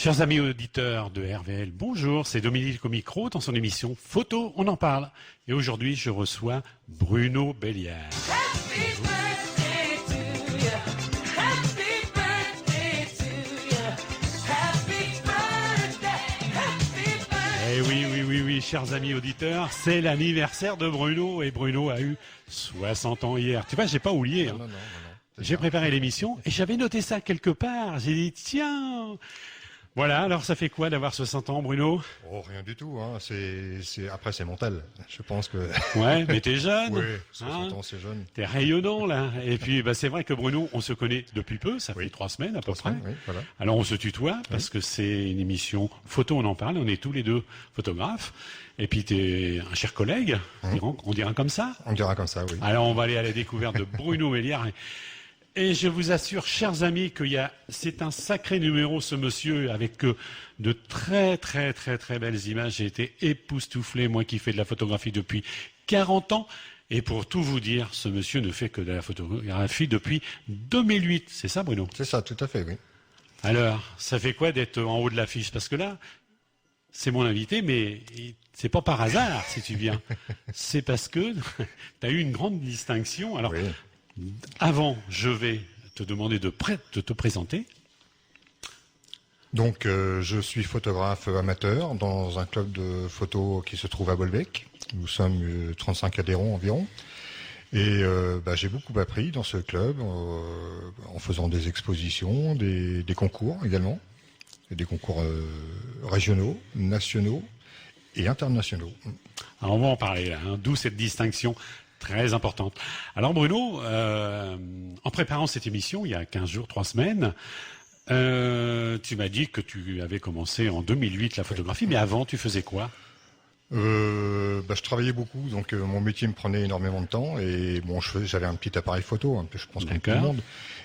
Chers amis auditeurs de RVL, bonjour, c'est Dominique au micro dans son émission Photo, on en parle. Et aujourd'hui, je reçois Bruno Belliard. Happy birthday to you. Happy birthday to you. Happy birthday. Eh oui, chers amis auditeurs, c'est l'anniversaire de Bruno et Bruno a eu 60 ans hier. Tu vois, j'ai pas oublié. Hein. Non. J'ai préparé l'émission et j'avais noté ça quelque part. J'ai dit, tiens... Voilà, alors ça fait quoi d'avoir 60 ans, Bruno? Oh, rien du tout. Hein. Après, c'est mental. Je pense que... Ouais, mais t'es jeune. Oui, 60 ans, c'est jeune. T'es rayonnant, là. Et puis, c'est vrai que Bruno, on se connaît depuis peu. Ça fait 3 semaines, à peu près. Oui, voilà. Alors, on se tutoie, parce que c'est une émission photo, on en parle. On est tous les deux photographes. Et puis, t'es un cher collègue. On dira comme ça? On dira comme ça, oui. Alors, on va aller à la découverte de Bruno Belliard. Et je vous assure, chers amis, c'est un sacré numéro, ce monsieur, avec de très belles images. J'ai été époustouflé, moi qui fais de la photographie depuis 40 ans. Et pour tout vous dire, ce monsieur ne fait que de la photographie depuis 2008. C'est ça, Bruno? C'est ça, tout à fait, oui. Alors, ça fait quoi d'être en haut de l'affiche? Parce que là, c'est mon invité, mais c'est pas par hasard si tu viens. C'est parce que tu as eu une grande distinction. Alors, oui. Avant, je vais te demander de te présenter. Donc, je suis photographe amateur dans un club de photo qui se trouve à Bolbec. Nous sommes 35 adhérents environ. Et j'ai beaucoup appris dans ce club en faisant des expositions, des concours également. Et des concours régionaux, nationaux et internationaux. Alors, on va en parler, hein, d'où cette distinction très importante. Alors Bruno, en préparant cette émission, il y a 15 jours, 3 semaines, tu m'as dit que tu avais commencé en 2008 la photographie, mais avant, tu faisais quoi? Je travaillais beaucoup, donc mon métier me prenait énormément de temps, et bon, j'avais un petit appareil photo, un peu, je pense comme tout le monde.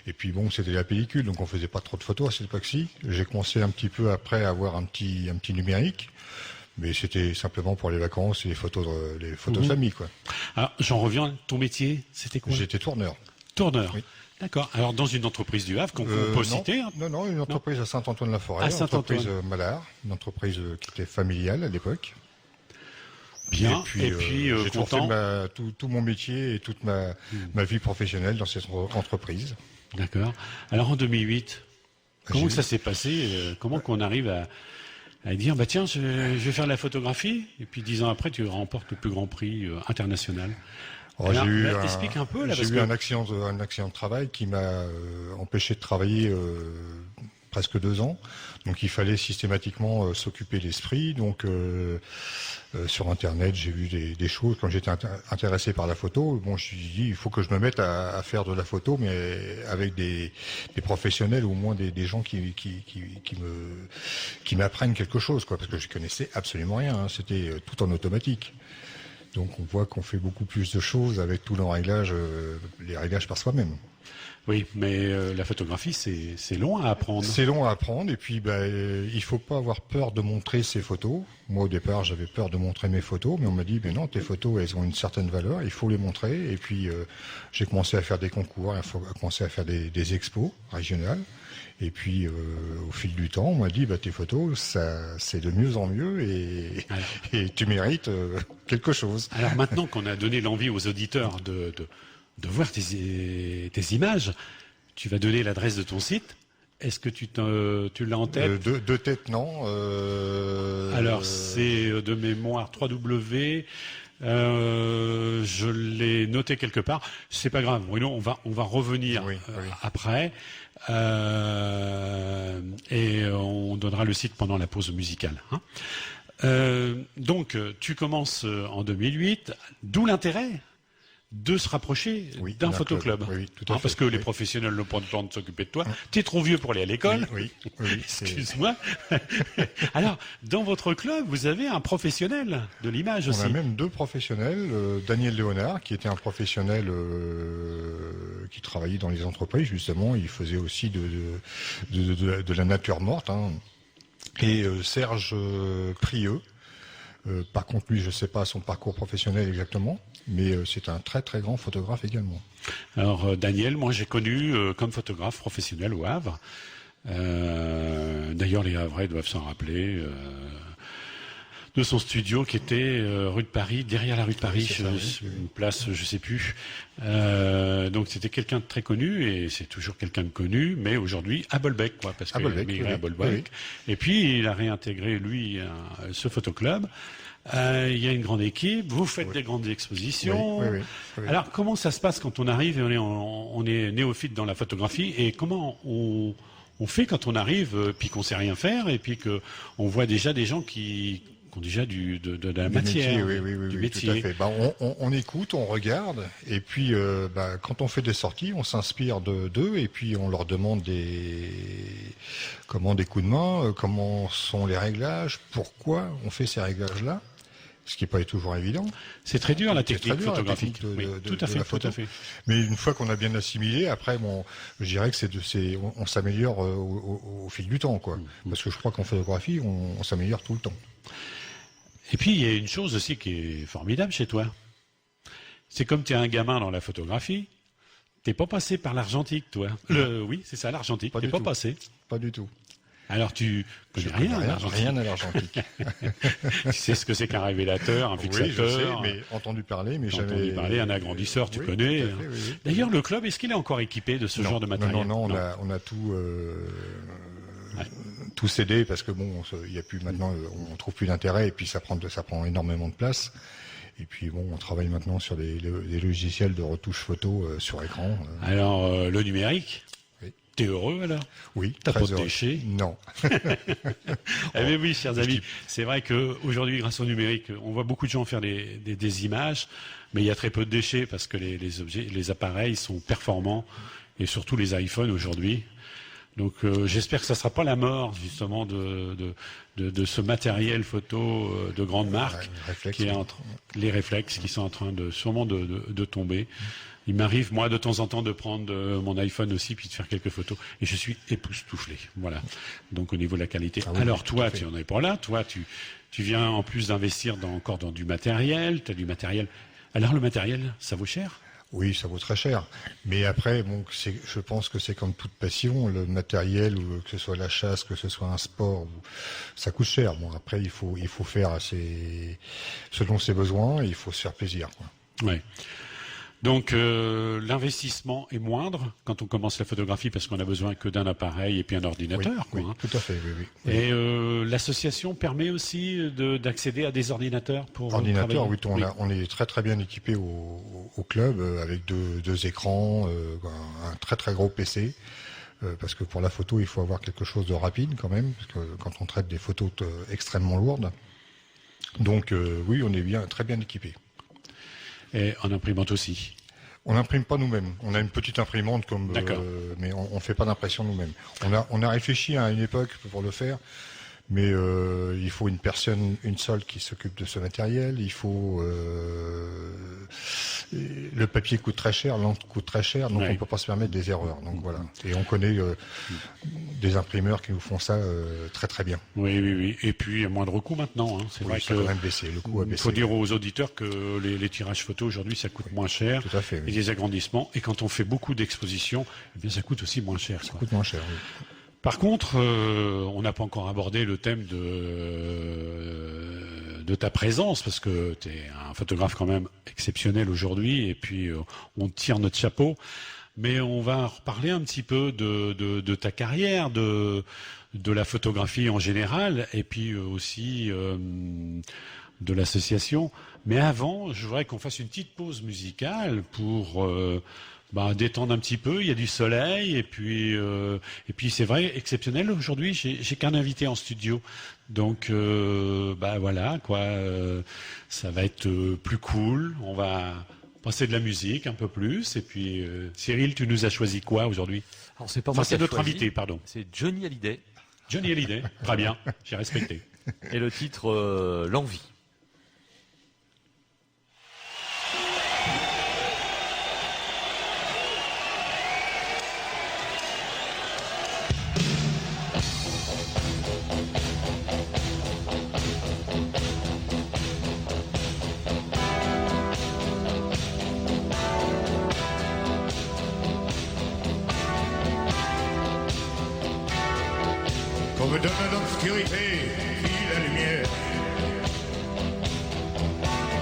Et puis bon, c'était la pellicule, donc on faisait pas trop de photos à cette époque-ci. J'ai commencé un petit peu après à avoir un petit numérique. Mais c'était simplement pour les vacances et les photos de famille, quoi. Alors, j'en reviens, ton métier, c'était quoi? J'étais tourneur. Tourneur, oui. D'accord. Alors, dans une entreprise du Havre qu'on peut citer? Non, une entreprise à Saint-Antoine-la-Forêt, une entreprise Mallard, une entreprise qui était familiale à l'époque. Bien, et puis j'ai toujours fait tout mon métier et toute ma vie professionnelle dans cette entreprise. D'accord. Alors, en 2008, comment ça s'est passé? Comment qu'on arrive à dire, tiens, je vais faire de la photographie, et puis 10 ans après, tu remportes le plus grand prix international. Explique un peu, là, j'ai eu un accident de travail qui m'a empêché de travailler presque 2 ans. Donc il fallait systématiquement s'occuper l'esprit. Donc sur Internet, j'ai vu des choses. Quand j'étais intéressé par la photo, bon, je me suis dit, il faut que je me mette à faire de la photo, mais avec des professionnels, ou au moins des gens qui m'apprennent quelque chose, quoi, parce que je connaissais absolument rien. Hein, c'était tout en automatique. Donc on voit qu'on fait beaucoup plus de choses avec tout le réglage, les réglages par soi-même. Oui, mais la photographie, c'est long à apprendre. C'est long à apprendre, et puis il faut pas avoir peur de montrer ses photos. Moi, au départ, j'avais peur de montrer mes photos, mais on m'a dit, mais non, tes photos, elles ont une certaine valeur, il faut les montrer. Et puis, j'ai commencé à faire des concours, commencé à faire des expos régionales. Et puis, au fil du temps, on m'a dit, tes photos, ça, c'est de mieux en mieux, et tu mérites quelque chose. Alors maintenant qu'on a donné l'envie aux auditeurs de voir tes images, tu vas donner l'adresse de ton site. Est-ce que tu l'as en tête? De tête, non. Alors, c'est de mémoire 3W. Je l'ai noté quelque part. C'est pas grave, Bruno, on va revenir après. Et on donnera le site pendant la pause musicale. Hein. Donc, tu commences en 2008. D'où l'intérêt de se rapprocher d'un photoclub. Oui, tout à fait. Parce que les professionnels n'ont pas le temps de s'occuper de toi. Tu es trop vieux pour aller à l'école. Oui. Excuse-moi. Alors, dans votre club, vous avez un professionnel de l'image aussi. On a même 2 professionnels. Daniel Léonard, qui était un professionnel qui travaillait dans les entreprises, justement. Il faisait aussi de la nature morte. Hein. Et Serge Prieux. Par contre, lui, je ne sais pas son parcours professionnel exactement, mais c'est un très très grand photographe également. Alors Daniel, moi j'ai connu comme photographe professionnel au Havre. D'ailleurs, les Havrais doivent s'en rappeler. De son studio qui était rue de Paris, derrière la rue de Paris, c'est ça, oui. une place, je sais plus. Donc c'était quelqu'un de très connu et c'est toujours quelqu'un de connu, mais aujourd'hui à Bolbec, quoi, parce À qu'il a Bolbec, migré oui, à Bolbec. oui. Et puis il a réintégré lui ce photoclub. Il y a une grande équipe, vous faites des grandes expositions. Oui. Alors comment ça se passe quand on arrive et on est néophyte dans la photographie et comment on fait quand on arrive puis qu'on sait rien faire et puis que on voit déjà des gens qui ont déjà de la Du matière, métier, oui, du tout métier. à fait. Bah, on écoute, on regarde, et puis quand on fait des sorties, on s'inspire d'eux, et puis on leur demande des coups de main, comment sont les réglages, pourquoi on fait ces réglages-là, ce qui n'est pas toujours évident. C'est très dur la C'est technique très dur, la photographique. technique Oui, tout à de fait, la tout photo. à fait. Mais une fois qu'on a bien assimilé, après, je dirais que on s'améliore au fil du temps, quoi. Parce que je crois qu'en photographie, on s'améliore tout le temps. Et puis il y a une chose aussi qui est formidable chez toi. C'est comme tu es un gamin dans la photographie, t'es pas passé par l'argentique, toi. Oui, c'est ça, l'argentique. Pas T'es du pas tout. passé. Pas du tout. Alors tu connais Je connais rien à l'argentique. rien à l'argentique. Tu sais ce que c'est qu'un révélateur, un Oui, je sais, fixateur. mais entendu parler, mais T'as jamais. entendu parler, un agrandisseur, tu Oui, connais. tout à fait, oui. D'ailleurs, le club, est-ce qu'il est encore équipé de ce genre de matériel? Non, on a tout. Tout cédé parce que il y a plus maintenant, on trouve plus d'intérêt et puis ça prend énormément de place. Et puis on travaille maintenant sur des logiciels de retouche photo sur écran. Alors, le numérique, Oui. t'es heureux alors? Oui, T'as très pas de heureux. déchets? Non. Eh bien oui, chers amis, c'est vrai qu'aujourd'hui, grâce au numérique, on voit beaucoup de gens faire des images, mais il y a très peu de déchets parce que les appareils sont performants et surtout les iPhones aujourd'hui. Donc j'espère que ça sera pas la mort justement de ce matériel photo de grande marque réflexe, qui est oui. les réflexes qui sont en train sûrement de tomber. Il m'arrive moi de temps en temps de prendre mon iPhone aussi puis de faire quelques photos et je suis époustouflé. Voilà. Donc au niveau de la qualité. Ah oui, Alors tout toi à fait. tu en es pas là. Toi tu viens en plus d'investir encore dans du matériel. Tu as du matériel. Alors le matériel ça vaut cher? Oui, ça vaut très cher. Mais après, je pense que c'est comme toute passion, le matériel, ou que ce soit la chasse, que ce soit un sport, ça coûte cher. Bon, après, il faut faire selon ses besoins, et il faut se faire plaisir, quoi. Ouais. Donc l'investissement est moindre quand on commence la photographie parce qu'on a besoin que d'un appareil et puis un ordinateur. Oui, quoi, hein. tout à fait, oui. Et l'association permet aussi d'accéder à des ordinateurs pour Ordinateur, travailler. oui, on est très très bien équipé au club avec deux écrans, un très très gros PC. Parce que pour la photo, il faut avoir quelque chose de rapide quand même, parce que quand on traite des photos extrêmement lourdes. Donc oui, on est très bien équipé. Et en imprimante aussi. On n'imprime pas nous-mêmes. On a une petite imprimante D'accord. mais on fait pas d'impression nous-mêmes. On a réfléchi à une époque pour le faire, mais il faut une seule qui s'occupe de ce matériel. Il faut le papier coûte très cher, l'encre coûte très cher, donc Ouais. on peut pas se permettre des erreurs. Donc voilà. Et on connaît des imprimeurs qui nous font ça très très bien. Oui. Et puis il y a moins de recours maintenant. Hein. C'est Oui, vrai ça a que quand même baissé. Le coût a il baissé. faut dire aux auditeurs que les tirages photos aujourd'hui ça coûte moins cher. Tout à fait. Et Oui. des agrandissements. Et quand on fait beaucoup d'expositions, eh bien ça coûte aussi moins cher. Ça quoi. coûte moins cher. Oui. Par contre, on n'a pas encore abordé le thème de ta présence, parce que tu es un photographe quand même exceptionnel aujourd'hui, et puis on tire notre chapeau. Mais on va reparler un petit peu de ta carrière, de la photographie en général, et puis aussi de l'association. Mais avant, je voudrais qu'on fasse une petite pause musicale pour détendre un petit peu. Il y a du soleil et puis c'est vrai, exceptionnel. Aujourd'hui, j'ai qu'un invité en studio, donc voilà quoi. Ça va être plus cool. On va passer de la musique un peu plus. Et puis Cyril, tu nous as choisi quoi aujourd'hui? Alors c'est pas Enfin, moi c'est qui ai notre choisi, invité, pardon. c'est Johnny Hallyday Johnny Hallyday. Très bien, j'ai respecté. et le titre L'envie. Thank me donne l'obscurité et la lumière,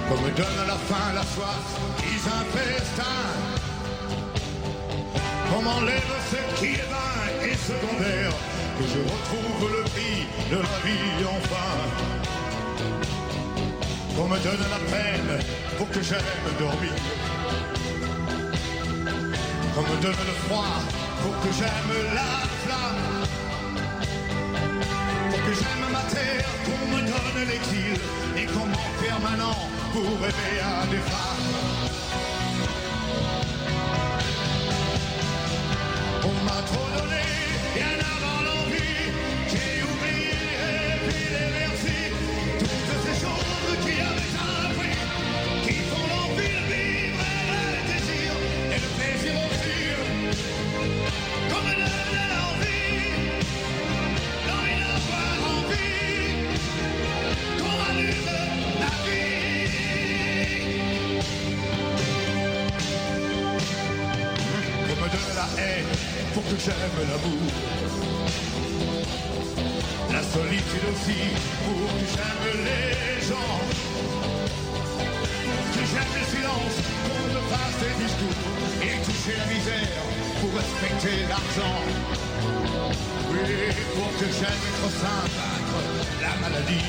qu'on me donne la faim, la soif, qui un festin, qu'on m'enlève ce qui est vain et secondaire, que je retrouve le prix de la vie enfin, qu'on me donne la peine pour que j'aime dormir, qu'on me donne le froid pour que j'aime la flamme, pour que j'aime ma terre, qu'on me donne l'exil et qu'on m'enferme maintenant pour rêver à des femmes. On m'a trop donné, bien avant l'envie, j'ai oublié les rêves et les merci, toutes ces choses qui avaient un prix, qui font l'envie de vivre et le désir et le plaisir aussi, comme me donne l'envie d'avoir envie, qu'on allume la vie. Qu'on me donne la haine pour que j'aime l'amour, la solitude aussi pour que j'aime les gens, que j'aime le silence pour ne pas des discours et toucher la misère pour respecter l'argent. Oui, pour que j'aime être sain, vaincre la maladie.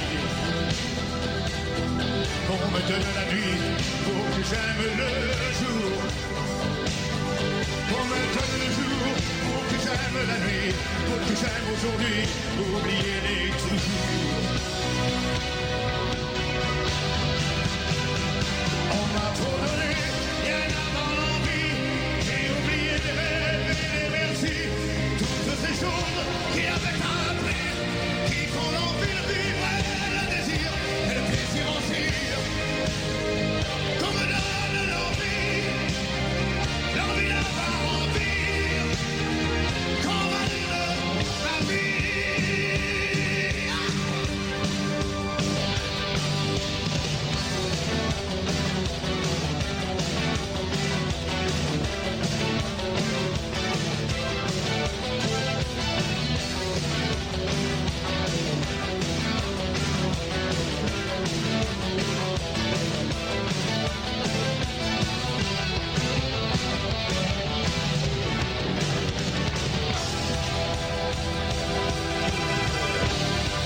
Qu'on me donne la nuit pour que j'aime le jour. Qu'on me donne le jour pour que j'aime la nuit, pour que j'aime aujourd'hui, oublier les toujours. On m'a trop donné, bien avant l'envie, j'ai oublié les rêves et les merci, toutes ces choses qui avaient un prix, qui font l'envie de vivre et le désir et le plaisir aussi. Qu'on me donne l'envie d'avoir envie, qu'on m'allume la vie.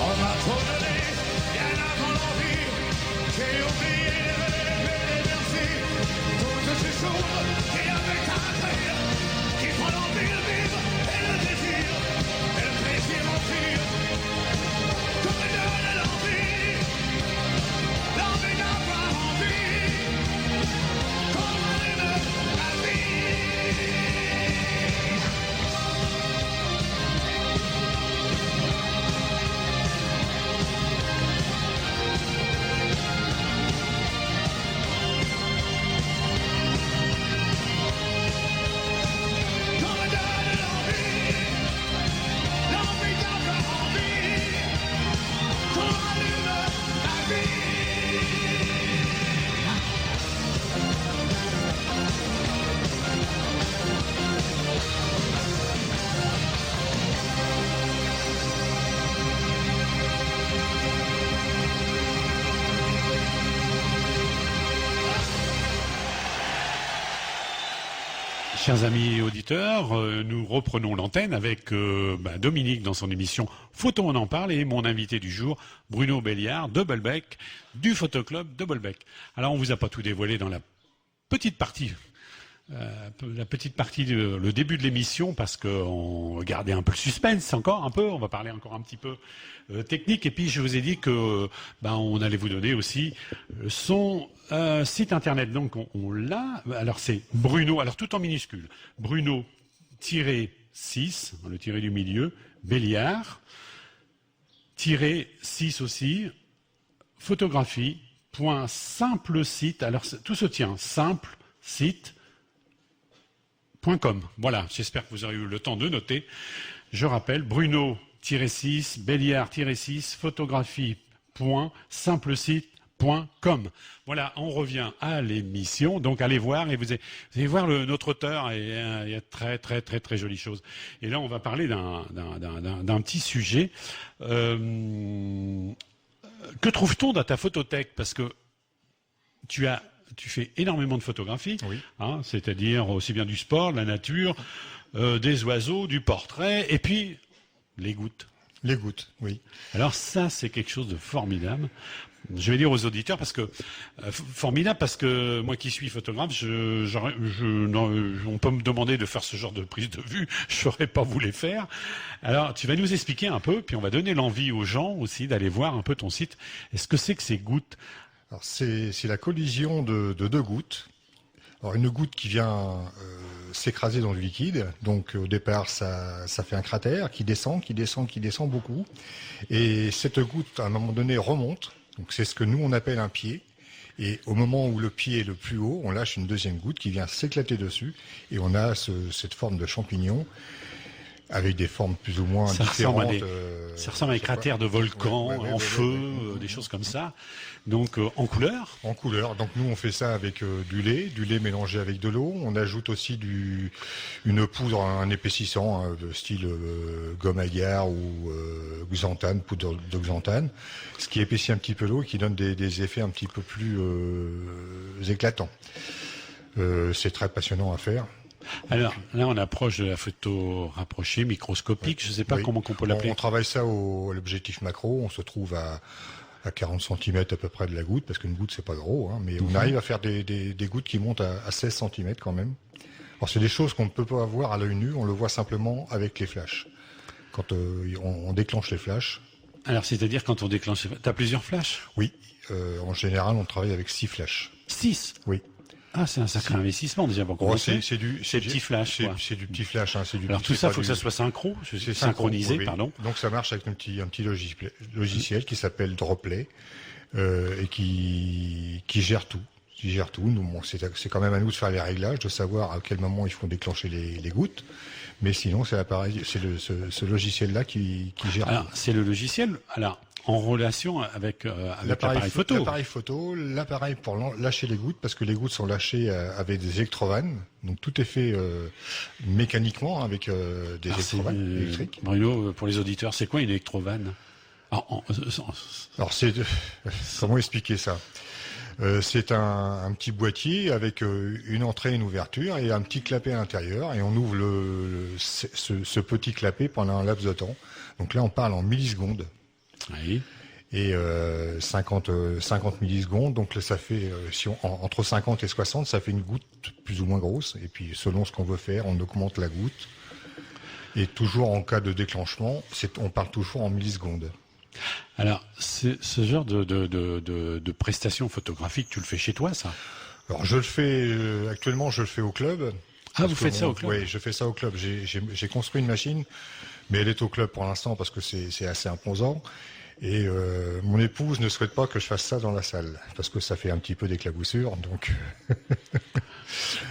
On m'a trop donné, bien avant l'envie, j'ai oublié les rêves et les merci, toutes ces choses qui avaient un prix, qui font l'envie de vivre et le désir et le plaisir aussi. Qu'on me donne l'envie d'avoir envie, qu'on m'allume la vie. Qu'on me donne l'envie d'avoir envie, qu'on allume la vie. Chers amis auditeurs, nous reprenons l'antenne avec Dominique dans son émission Photo on en parle et mon invité du jour, Bruno Belliard de Bolbec, du Photoclub de Bolbec. Alors on vous a pas tout dévoilé dans la petite partie, le début de l'émission parce qu'on regardait un peu le suspense encore un peu, on va parler encore un petit peu technique et puis je vous ai dit que on allait vous donner aussi son site internet. Donc on l'a, alors c'est Bruno, alors tout en minuscule, Bruno-6, le tiré du milieu, Belliard, -6 aussi, photographie.simplesite, alors tout se tient, simple site.com. Voilà, j'espère que vous aurez eu le temps de noter. Je rappelle, Bruno-6, Belliard-6, photographie.simplesite.com. Voilà, on revient à l'émission. Donc allez voir et vous allez voir notre auteur et il y a très très très très jolies choses. Et là on va parler d'un petit sujet. Que trouve-t-on dans ta photothèque? Parce que tu fais énormément de photographies, Oui. hein, c'est-à-dire aussi bien du sport, de la nature, des oiseaux, du portrait, et puis les gouttes. Les gouttes, oui. Alors ça, c'est quelque chose de formidable. Je vais dire aux auditeurs parce que formidable parce que moi qui suis photographe, on peut me demander de faire ce genre de prise de vue, je saurais pas vous les faire. Alors tu vas nous expliquer un peu, puis on va donner l'envie aux gens aussi d'aller voir un peu ton site. Est-ce que c'est que ces gouttes? Alors c'est la collision de deux gouttes. Alors une goutte qui vient s'écraser dans le liquide, donc au départ ça fait un cratère qui descend beaucoup, et cette goutte à un moment donné remonte, donc c'est ce que nous on appelle un pied, et au moment où le pied est le plus haut, on lâche une deuxième goutte qui vient s'éclater dessus, et on a cette forme de champignon avec des formes plus ou moins différentes. Ça ressemble à des cratères de volcans en feu, des choses comme ça. Donc en couleur. En couleur. Donc nous on fait ça avec du lait mélangé avec de l'eau. On ajoute aussi une poudre, un épaississant de style gomme agar ou xanthane, poudre de xanthane, ce qui épaissit un petit peu l'eau et qui donne des effets un petit peu plus éclatants. C'est très passionnant à faire. Alors là, on approche de la photo rapprochée, microscopique. Je ne sais pas Oui. comment on peut l'appeler. On travaille ça à l'objectif macro. On se trouve à 40 cm à peu près de la goutte, parce qu'une goutte c'est pas gros, hein, mais on arrive à faire des gouttes qui montent à 16 cm quand même. Alors c'est des choses qu'on ne peut pas voir à l'œil nu, on le voit simplement avec les flashs. Quand on déclenche les flashs. Alors c'est-à-dire quand on déclenche, t'as plusieurs flashs? Oui, en général on travaille avec 6 flashs. 6? Oui. Ah, c'est un sacré investissement déjà pour commencer. C'est du petit flash, quoi. C'est du petit flash. Hein, Alors tout ça, il faut que ça soit synchronisé, oui. pardon. Donc ça marche avec un petit logiciel qui s'appelle Droplet et qui gère tout. Nous, bon, c'est quand même à nous de faire les réglages, de savoir à quel moment il faut déclencher les gouttes. Mais sinon, c'est l'appareil, c'est ce logiciel-là qui gère. Alors tout. c'est le logiciel. Alors en relation avec l'appareil photo. L'appareil photo, l'appareil pour lâcher les gouttes, parce que les gouttes sont lâchées avec des électrovannes. Donc tout est fait mécaniquement avec des électrovannes électriques. Bruno, pour les auditeurs, c'est quoi une électrovanne? Alors comment expliquer ça? C'est un petit boîtier avec une entrée et une ouverture et un petit clapet à l'intérieur, et on ouvre ce petit clapet pendant un laps de temps. Donc là on parle en millisecondes. Oui. Et 50 millisecondes, donc là, ça fait entre 50 et 60, ça fait une goutte plus ou moins grosse. Et puis selon ce qu'on veut faire, on augmente la goutte. Et toujours en cas de déclenchement, on parle toujours en millisecondes. Alors ce genre de prestations photographiques, tu le fais chez toi, ça? Alors je le fais actuellement, je le fais au club. Ah, vous faites ça au club? Oui, je fais ça au club. J'ai construit une machine, mais elle est au club pour l'instant parce que c'est assez imposant. Et mon épouse ne souhaite pas que je fasse ça dans la salle, parce que ça fait un petit peu d'éclaboussure.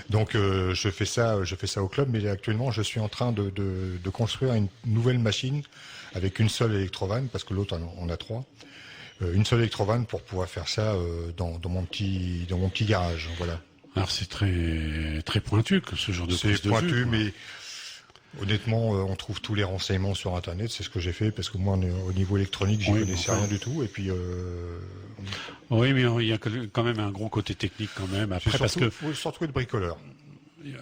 Donc je fais ça au club, mais actuellement je suis en train de construire une nouvelle machine avec une seule électrovanne, parce que l'autre on a 3. Une seule électrovanne pour pouvoir faire ça dans mon petit garage. Voilà. Alors c'est très très pointu que ce genre de prise de vue. C'est pointu, quoi. mais honnêtement, on trouve tous les renseignements sur Internet. C'est ce que j'ai fait, parce que moi, au niveau électronique, j'y connaissais rien du tout. Et puis, oui, mais il y a quand même un gros côté technique quand même. Après, parce que faut surtout être bricoleur.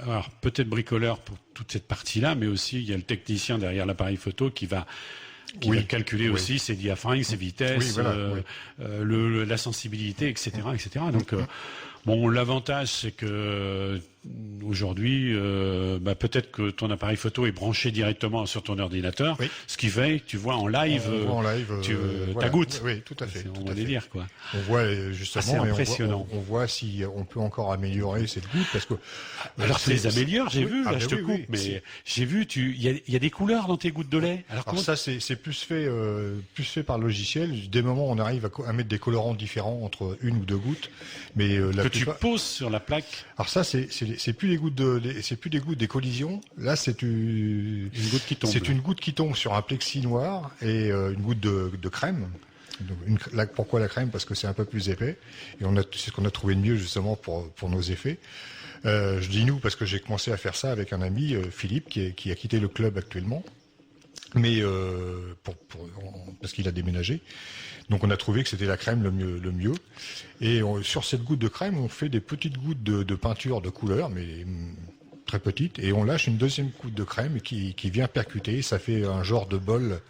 Alors peut-être bricoleur pour toute cette partie-là, mais aussi il y a le technicien derrière l'appareil photo qui va calculer aussi ses diaphragmes, ses vitesses, la sensibilité, etc., etc. Donc bon, l'avantage c'est que aujourd'hui, peut-être que ton appareil photo est branché directement sur ton ordinateur, ce qui fait que tu vois en live, ta goutte. Oui, tout à fait. C'est mon délire, quoi. On voit justement, c'est impressionnant. On voit si on peut encore améliorer cette goutte, parce que alors tu les améliores, j'ai vu. Là, je te coupe, mais j'ai vu, il y a des couleurs dans tes gouttes de lait. Alors ça, c'est plus fait par logiciel. Des moments, on arrive à mettre des colorants différents entre une ou deux gouttes, mais tu poses sur la plaque. Alors ça, c'est plus des gouttes des collisions. Là, c'est une goutte qui tombe. C'est une goutte qui tombe sur un plexi noir et une goutte de crème. Donc, pourquoi la crème? Parce que c'est un peu plus épais. Et c'est ce qu'on a trouvé de mieux justement pour nos effets. Je dis nous parce que j'ai commencé à faire ça avec un ami, Philippe, qui a quitté le club actuellement. Mais parce qu'il a déménagé. Donc on a trouvé que c'était la crème le mieux. Et sur cette goutte de crème, on fait des petites gouttes de peinture de couleur, mais très petites. Et on lâche une deuxième goutte de crème qui vient percuter. Ça fait un genre de bol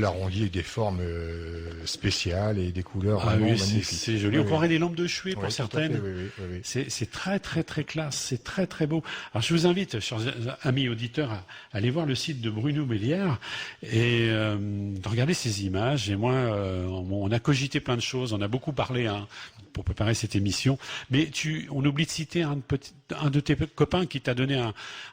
arrondi avec des formes spéciales et des couleurs Ah vraiment oui, magnifiques. c'est joli. Oui, On croirait des lampes de chevet pour oui, tout à certaines. fait, oui. C'est très très très classe, c'est très très beau. Alors je vous invite, chers amis auditeurs, à aller voir le site de Bruno Mélière et de regarder ces images. Et moi, on a cogité plein de choses, on a beaucoup parlé pour préparer cette émission. Mais on oublie de citer un de tes copains qui t'a donné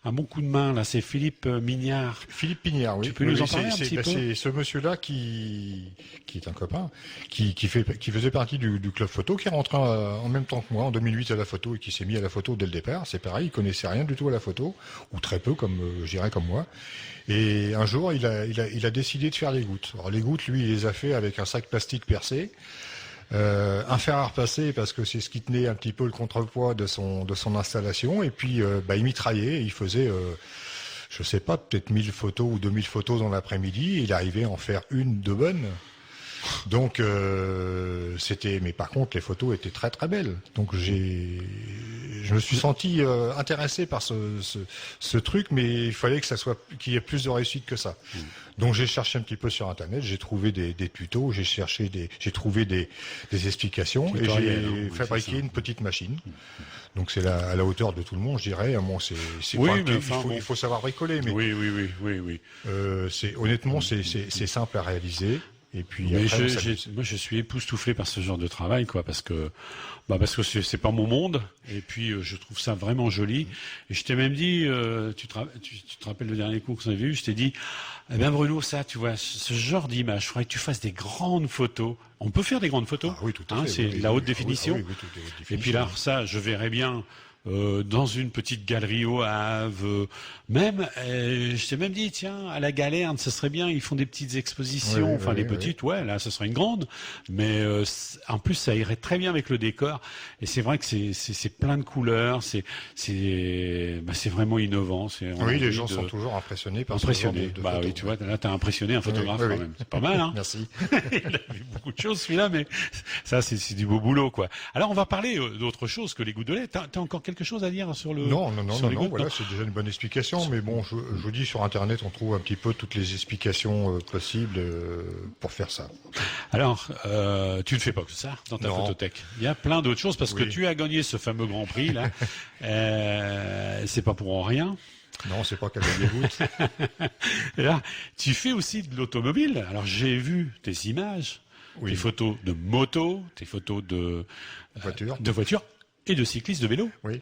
un bon coup de main. Là, c'est Philippe Mignard. Philippe Pignard, oui. Tu peux nous en parler un petit peu? C'est ce monsieur-là qui est un copain, qui faisait partie du club photo, qui est rentré en même temps que moi en 2008 à la photo et qui s'est mis à la photo dès le départ. C'est pareil, il connaissait rien du tout à la photo, ou très peu, comme je dirais comme moi. Et un jour, il a décidé de faire les gouttes. Alors les gouttes, lui, il les a fait avec un sac plastique percé. Un fer à repasser parce que c'est ce qui tenait un petit peu le contrepoids de son installation, et puis il mitraillait, il faisait je sais pas, peut-être 1000 photos ou 2000 photos dans l'après-midi, il arrivait à en faire une de bonne. Donc mais par contre les photos étaient très très belles. Donc je me suis senti intéressé par ce truc, mais il fallait qu'il y ait plus de réussite que ça. Donc j'ai cherché un petit peu sur internet, j'ai trouvé des tutos, j'ai trouvé des explications et j'ai fabriqué une petite machine. Donc c'est à la hauteur de tout le monde, je dirais. Bon, il faut savoir bricoler, mais Oui. honnêtement c'est simple à réaliser. Et puis Mais après, moi, je suis époustouflé par ce genre de travail, quoi, parce que c'est pas mon monde, et puis je trouve ça vraiment joli. Et je t'ai même dit, tu te rappelles le dernier cours qu'on avait vu, je t'ai dit, eh bien Bruno, ça, tu vois, ce genre d'image, il faudrait que tu fasses des grandes photos. On peut faire des grandes photos. Ah oui, tout à fait. C'est Oui, la haute oui, définition. oui, toute haute définition. Et puis là, ça, je verrais bien. Dans une petite galerie au Havre, je t'ai même dit, tiens, à la Galerne, ce serait bien, ils font des petites expositions, les petites, là, ce serait une grande, mais en plus, ça irait très bien avec le décor, et c'est vrai que c'est plein de couleurs, c'est vraiment innovant. Oui, les gens sont toujours impressionnés par ce genre de photos. Oui, tu vois, là, t'as impressionné un photographe Oui. quand même, c'est pas mal, hein. Merci. Il a vu beaucoup de choses, celui-là, mais ça, c'est du beau boulot, quoi. Alors, on va parler d'autre chose que les gouttes de lait. T'as encore quelque chose à dire sur le... Non, sur les gouttes, voilà, c'est déjà une bonne explication, mais bon, je vous dis, sur Internet, on trouve un petit peu toutes les explications possibles pour faire ça. Alors, tu ne fais pas que ça dans ta Non. photothèque. Il y a plein d'autres choses, parce que Oui. tu as gagné ce fameux Grand Prix, là. C'est pas pour rien. Non, c'est pas qu'à des gouttes. Et là, tu fais aussi de l'automobile. Alors, j'ai vu tes images, Oui. tes photos de moto, tes photos de voitures et de cyclistes de vélo. Oui.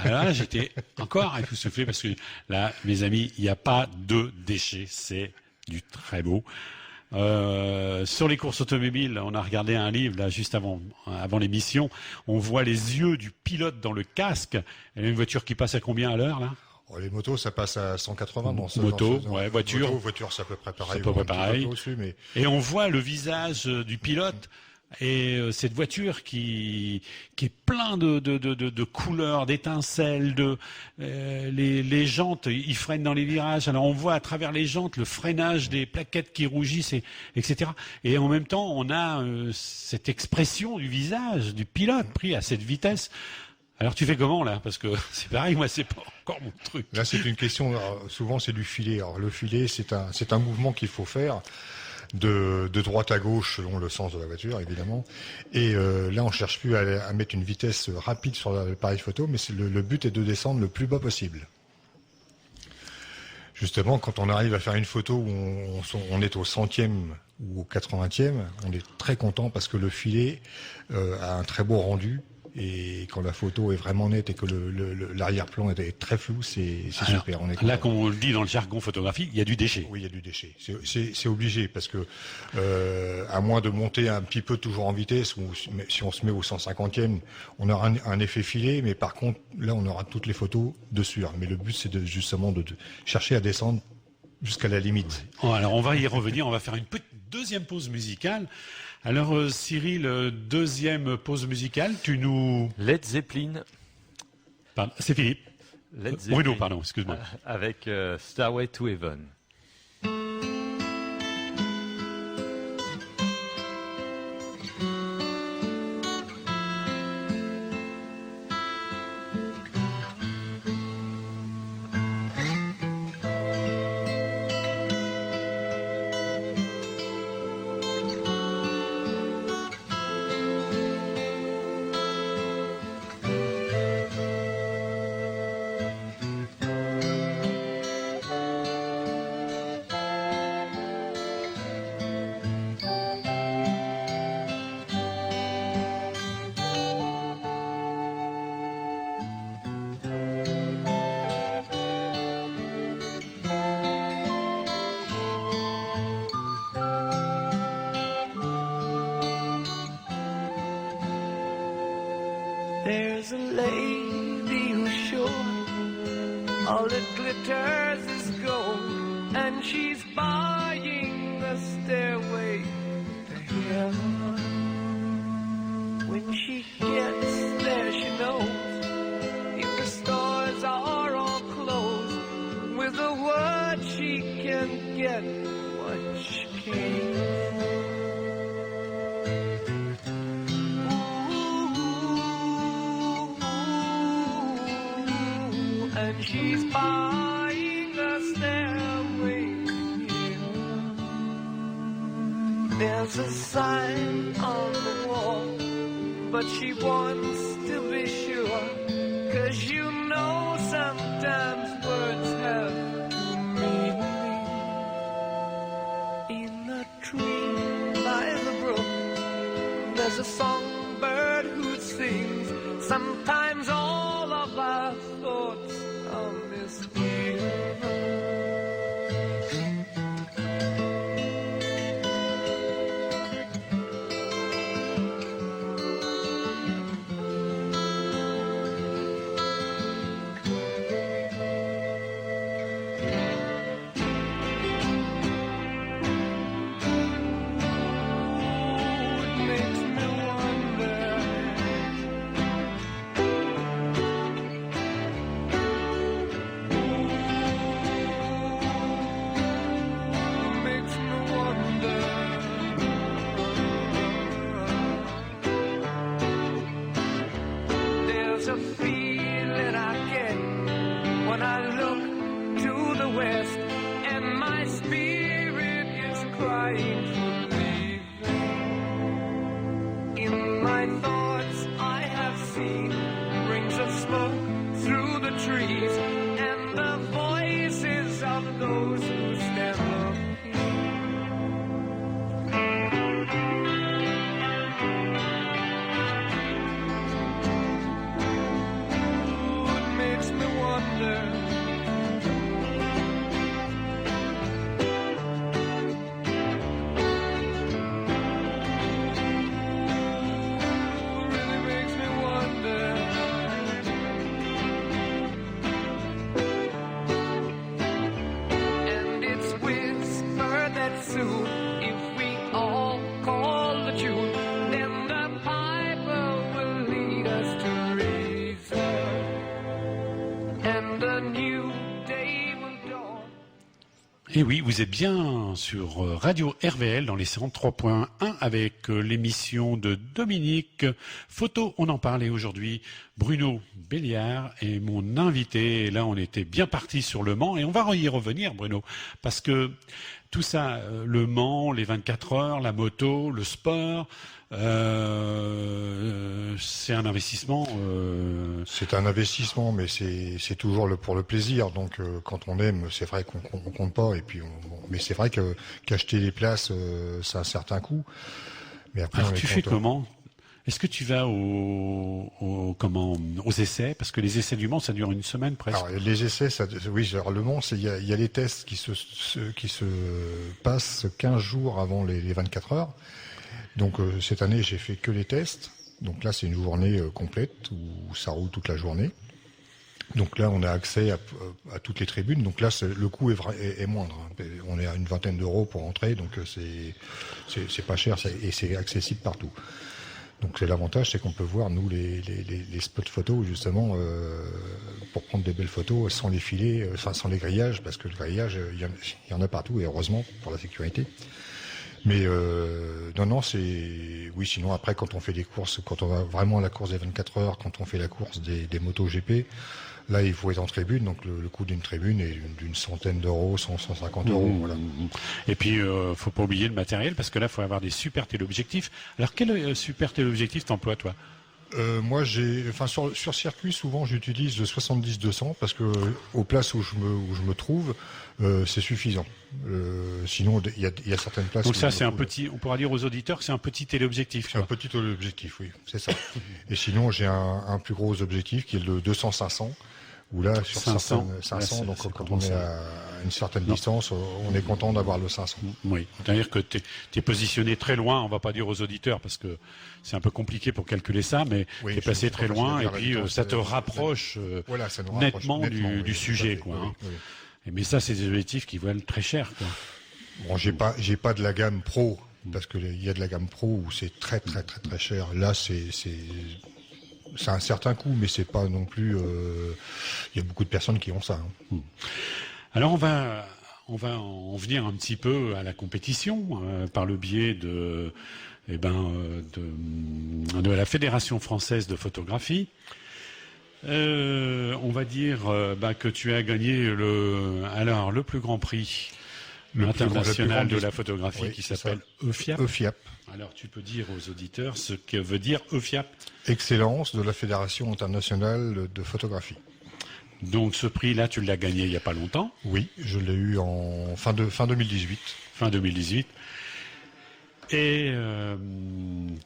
Alors là, j'étais encore époustouflé parce que là, mes amis, il n'y a pas de déchets, c'est du très beau. Sur les courses automobiles, on a regardé un livre là juste avant l'émission. On voit les yeux du pilote dans le casque. Il y a une voiture qui passe à combien à l'heure là? Oh, les motos, ça passe à 180 dans ce Voiture. Voiture, c'est à peu près pareil. C'est à peu près pareil. Au-dessus, mais... Et on voit le visage du pilote. Et cette voiture qui est plein de couleurs, d'étincelles, les jantes, ils freinent dans les virages. Alors on voit à travers les jantes le freinage des plaquettes qui rougissent, etc. Et en même temps, on a cette expression du visage du pilote pris à cette vitesse. Alors tu fais comment là? Parce que c'est pareil, moi c'est pas encore mon truc. Là, c'est une question. Alors, souvent, c'est du filet. Alors le filet, c'est un mouvement qu'il faut faire. De droite à gauche selon le sens de la voiture évidemment, et là on cherche plus à mettre une vitesse rapide sur l'appareil photo, mais le but est de descendre le plus bas possible. Justement, quand on arrive à faire une photo où on est au 100e ou au 80e, on est très content parce que le filet a un très beau rendu. Et quand la photo est vraiment nette et que l'arrière-plan est très flou, c'est super. On est là, content. comme on le dit dans le jargon photographique, il y a du déchet. Oui, il y a du déchet. C'est obligé parce que, à moins de monter un petit peu toujours en vitesse, ou si on se met au 150e, on aura un effet filet, mais par contre, là, on aura toutes les photos dessus. Mais le but, c'est justement de chercher à descendre jusqu'à la limite. Alors on va y revenir, on va faire une petite deuxième pause musicale. Alors Cyril, deuxième pause musicale, tu nous... Led Zeppelin. Pardon, c'est Philippe. Led Zeppelin. Bruno, pardon, excuse-moi. Avec Starway to Heaven. There's a lady who's sure all that glitters is gold, and she's buying the stairway to heaven. When she gets there, she knows if the stores are all closed, with a word she can get what she came for. And she's buying a stairway here. There's a sign on the wall, but she wants to be sure, 'cause you know sometimes words have two meanings. In a tree by the brook, there's a songbird who sings. Sometimes all of our thoughts are misgiven. It makes me wonder. Makes me wonder. There's a feeling I get when I look to the west, and my spirit is crying for leaving. In my thoughts I have seen rings of smoke through the trees, and the voices of those who stand up here. It makes me wonder. Really makes me wonder. And it's whispered that soon, if we all call the tune, then the piper will lead us to reason, and a new day will dawn. Et oui, vous êtes bien sur Radio RVL dans les 103.1 avec l'émission de Dominique Photo. On en parlait aujourd'hui. Bruno Béliard est mon invité. Et là, on était bien parti sur le Mans et on va y revenir, Bruno, parce que tout ça, le Mans, les 24 heures, la moto, le sport, c'est un investissement. C'est un investissement, mais c'est toujours pour le plaisir. Donc quand on aime, c'est vrai qu'on compte pas. Et puis, mais c'est vrai qu'acheter les places, c'est un certain coût. Mais après, Alors on est tu fais content. comment? Est-ce que tu vas aux essais? Parce que les essais du Mans, ça dure une semaine presque. Alors, les essais, oui, alors, le Mans, il y a les tests qui se passent 15 jours avant les 24 heures. Donc cette année, j'ai fait que les tests. Donc là, c'est une journée complète où ça roule toute la journée. Donc là, on a accès à toutes les tribunes. Donc là, le coût est moindre. Hein. On est à une vingtaine d'euros pour entrer, donc c'est pas cher et c'est accessible partout. Donc c'est l'avantage, c'est qu'on peut voir nous les spots photos justement pour prendre des belles photos sans les filets, sans les grillages, parce que le grillage, il y en a partout et heureusement pour la sécurité. Mais non, oui. Sinon après, quand on fait des courses, quand on va vraiment à la course des 24 heures, quand on fait la course des motos GP, là il faut être en tribune. Donc le coût d'une tribune est d'une centaine d'euros, 150 euros. Voilà. Et puis faut pas oublier le matériel, parce que là faut avoir des super téléobjectifs. Alors quel super téléobjectif t'emploies toi? Moi, sur circuit, souvent, j'utilise le 70-200 parce que aux places où je me trouve, c'est suffisant. Sinon, il y a certaines places. Donc ça, c'est un petit. On pourra dire aux auditeurs que c'est un petit téléobjectif. C'est un petit téléobjectif, oui, c'est ça. Et sinon, j'ai un plus gros objectif qui est le 200-500. Où là, sur 500, donc quand on est à une certaine distance, on est content d'avoir le 500. Oui, c'est-à-dire que tu es positionné très loin, on va pas dire aux auditeurs parce que c'est un peu compliqué pour calculer ça, mais tu es placé très loin et puis ça te rapproche nettement du sujet. Quoi, hein. Oui. Mais ça, c'est des objectifs qui valent très cher. Quoi. Bon, j'ai pas de la gamme pro, parce qu'il y a de la gamme pro où c'est très très très très cher. Là, c'est un certain coût, mais c'est pas non plus. Il y a beaucoup de personnes qui ont ça. Hein. Alors on va en venir un petit peu à la compétition par le biais de la Fédération française de photographie. On va dire que tu as gagné le plus grand prix international de la photographie qui s'appelle EFIAP. EFIAP. Alors, tu peux dire aux auditeurs ce que veut dire EFIAP? Excellence de la Fédération internationale de photographie. Donc, ce prix-là, tu l'as gagné il n'y a pas longtemps? Oui, je l'ai eu en fin 2018. Fin 2018. Et